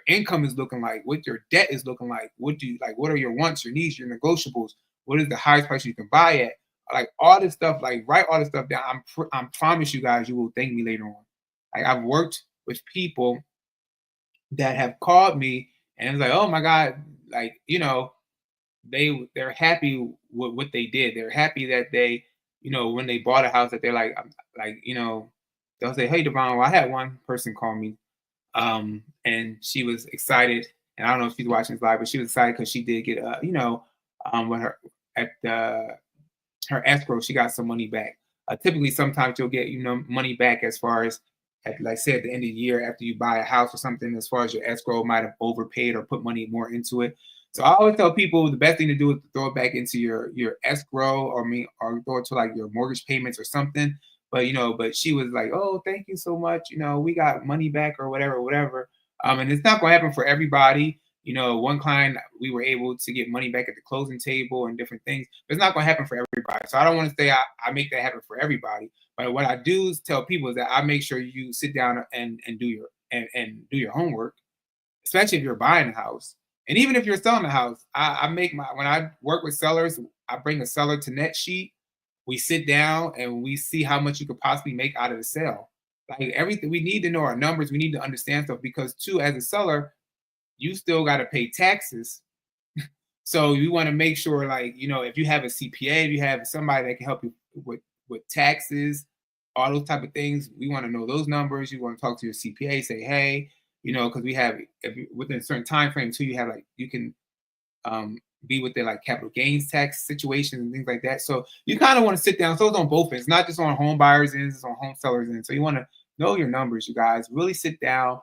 income is looking like, what your debt is looking like. What do you like? What are your wants, your needs, your negotiables? What is the highest price you can buy at? Like all this stuff, like write all this stuff down. I promise you guys, you will thank me later on. Like I've worked with people that have called me and it's like, oh my God, like, they're happy with what they did. They're happy that they, when they bought a house that they're like, they'll say, hey Devon, well, I had one person call me, and she was excited. And I don't know if she's watching this live, but she was excited because she did get when her at her escrow, she got some money back. Typically, sometimes you'll get money back as far as like say at the end of the year after you buy a house or something, as far as your escrow might have overpaid or put money more into it. So I always tell people the best thing to do is to throw it back into your escrow, or throw it to like your mortgage payments or something. But she was like, oh, thank you so much. We got money back or whatever. And it's not gonna happen for everybody. One client, we were able to get money back at the closing table and different things. But it's not going to happen for everybody. So I don't want to say I make that happen for everybody. But what I do is tell people is that I make sure you sit down and do your homework, especially if you're buying a house. And even if you're selling a house, when I work with sellers, I bring a seller to net sheet. We sit down and we see how much you could possibly make out of the sale. Like everything, we need to know our numbers. We need to understand stuff because too, as a seller, you still got to pay taxes. So you want to make sure, like, if you have a CPA, if you have somebody that can help you with taxes, all those type of things, we want to know those numbers. You want to talk to your CPA, say, hey, because we have, within a certain time frame too, you have like, you can be within like capital gains tax situations and things like that. So you kind of want to sit down. So it's on both ends, not just on home buyers ends, it's on home sellers ends. So you want to know your numbers, you guys. Really sit down,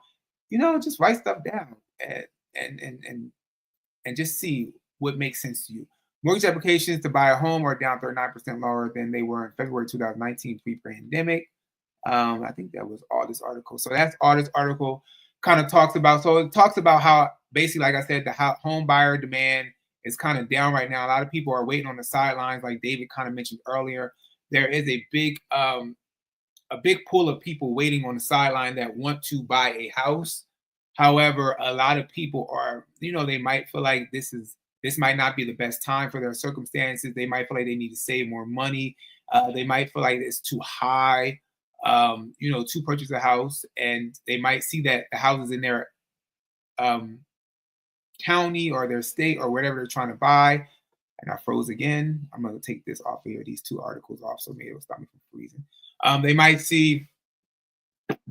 just write stuff down and just see what makes sense to you. Mortgage applications to buy a home are down 39% lower than they were in February 2019 pre-pandemic. I think that was all this article. So that's all this article kind of talks about. So it talks about how basically, like I said, the home buyer demand is kind of down right now. A lot of people are waiting on the sidelines, like David kind of mentioned earlier. There is a big pool of people waiting on the sideline that want to buy a house. However, a lot of people are, they might feel like this is this might not be the best time for their circumstances. They might feel like they need to save more money. They might feel like it's too high, to purchase a house, and they might see that the houses in their um, county or their state or whatever they're trying to buy. And I froze again. I'm going to take this off here, these two articles off, so maybe it'll stop me from freezing. They might see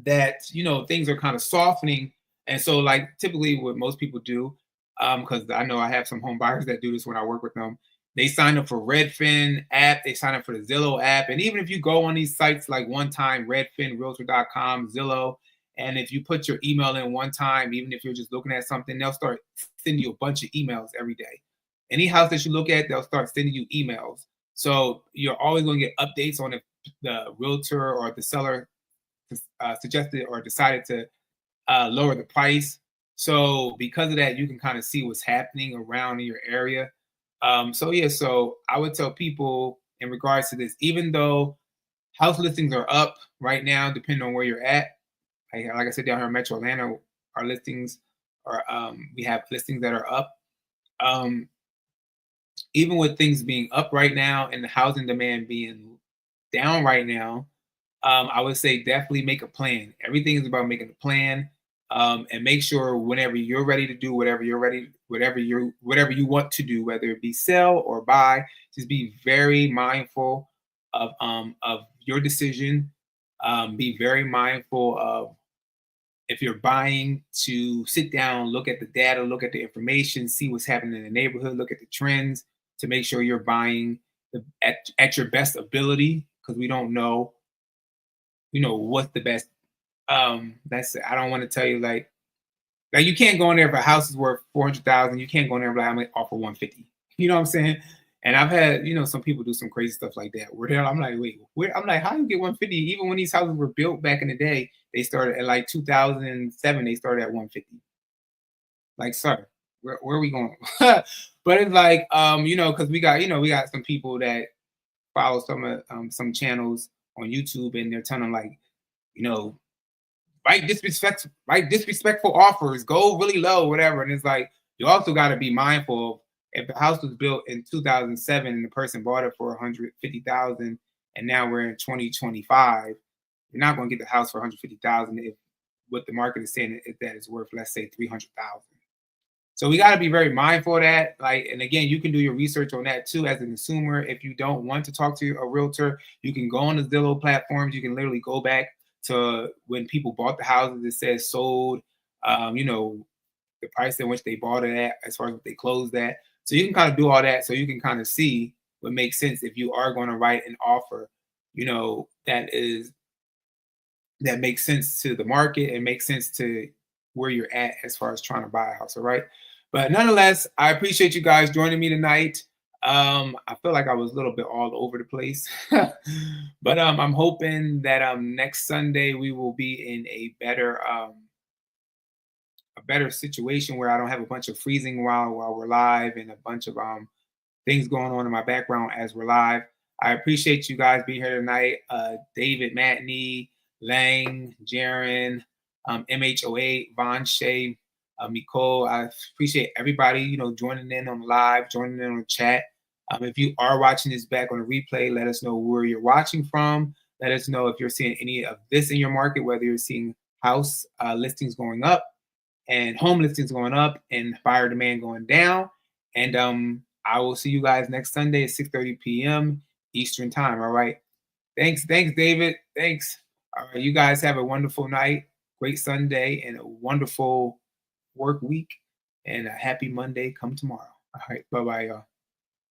that things are kind of softening, and so like typically what most people do, because I know I have some home buyers that do this when I work with them. They sign up for Redfin app, they sign up for the Zillow app, and even if you go on these sites like One Time, Redfin, Realtor.com, Zillow, and if you put your email in one time, even if you're just looking at something, they'll start sending you a bunch of emails every day. Any house that you look at, they'll start sending you emails. So you're always going to get updates on if the realtor or the seller suggested or decided to lower the price. So because of that, you can kind of see what's happening around in your area. So I would tell people in regards to this, even though house listings are up right now, depending on where you're at. Like I said, down here in Metro Atlanta, our listings are we have listings that are up. Even with things being up right now and the housing demand being down right now, I would say definitely make a plan. Everything is about making a plan, and make sure whenever you're ready to do whatever you want to do, whether it be sell or buy, just be very mindful of your decision. Be very mindful of, if you're buying, to sit down, look at the data, look at the information, see what's happening in the neighborhood, look at the trends to make sure you're buying at your best ability, because we don't know what's the best. That's I don't want to tell you like you can't go in there if a house is worth 400,000. You can't go in there and be like, I'm gonna offer 150. You know what I'm saying? And I've had some people do some crazy stuff like that. I'm like, wait, I'm like, how do you get 150? Even when these houses were built back in the day, they started at like 2007. They started at 150. Like, sir, where are we going? But it's like, because we got some people that follow some channels on YouTube, and they're telling them like, write disrespectful offers, go really low, whatever. And it's like, you also got to be mindful of, if the house was built in 2007 and the person bought it for 150,000, and now we're in 2025, you're not going to get the house for 150,000 if what the market is saying that it's worth, let's say, 300,000. So we got to be very mindful of that. Like, and again, you can do your research on that too as a consumer. If you don't want to talk to a realtor, you can go on the Zillow platforms. You can literally go back to when people bought the houses. It says sold, the price in which they bought it at, as far as what they closed at. So you can kind of do all that, so you can kind of see what makes sense if you are going to write an offer, that makes sense to the market and makes sense to where you're at as far as trying to buy a house. All right. But nonetheless, I appreciate you guys joining me tonight. I feel like I was a little bit all over the place, but I'm hoping that next Sunday we will be in a better situation where I don't have a bunch of freezing while we're live, and a bunch of things going on in my background as we're live. I appreciate you guys being here tonight. David, Matney, Lang, Jaron, MH08, Von Shay, Nicole. I appreciate everybody, joining in on the live, joining in on the chat. If you are watching this back on the replay, let us know where you're watching from. Let us know if you're seeing any of this in your market, whether you're seeing house listings going up and home listings going up and buyer demand going down. And I will see you guys next Sunday at 6:30 p.m. Eastern time. All right. Thanks, David. Thanks. All right. You guys have a wonderful night, great Sunday, and a wonderful work week. And a happy Monday come tomorrow. All right. Bye-bye, y'all.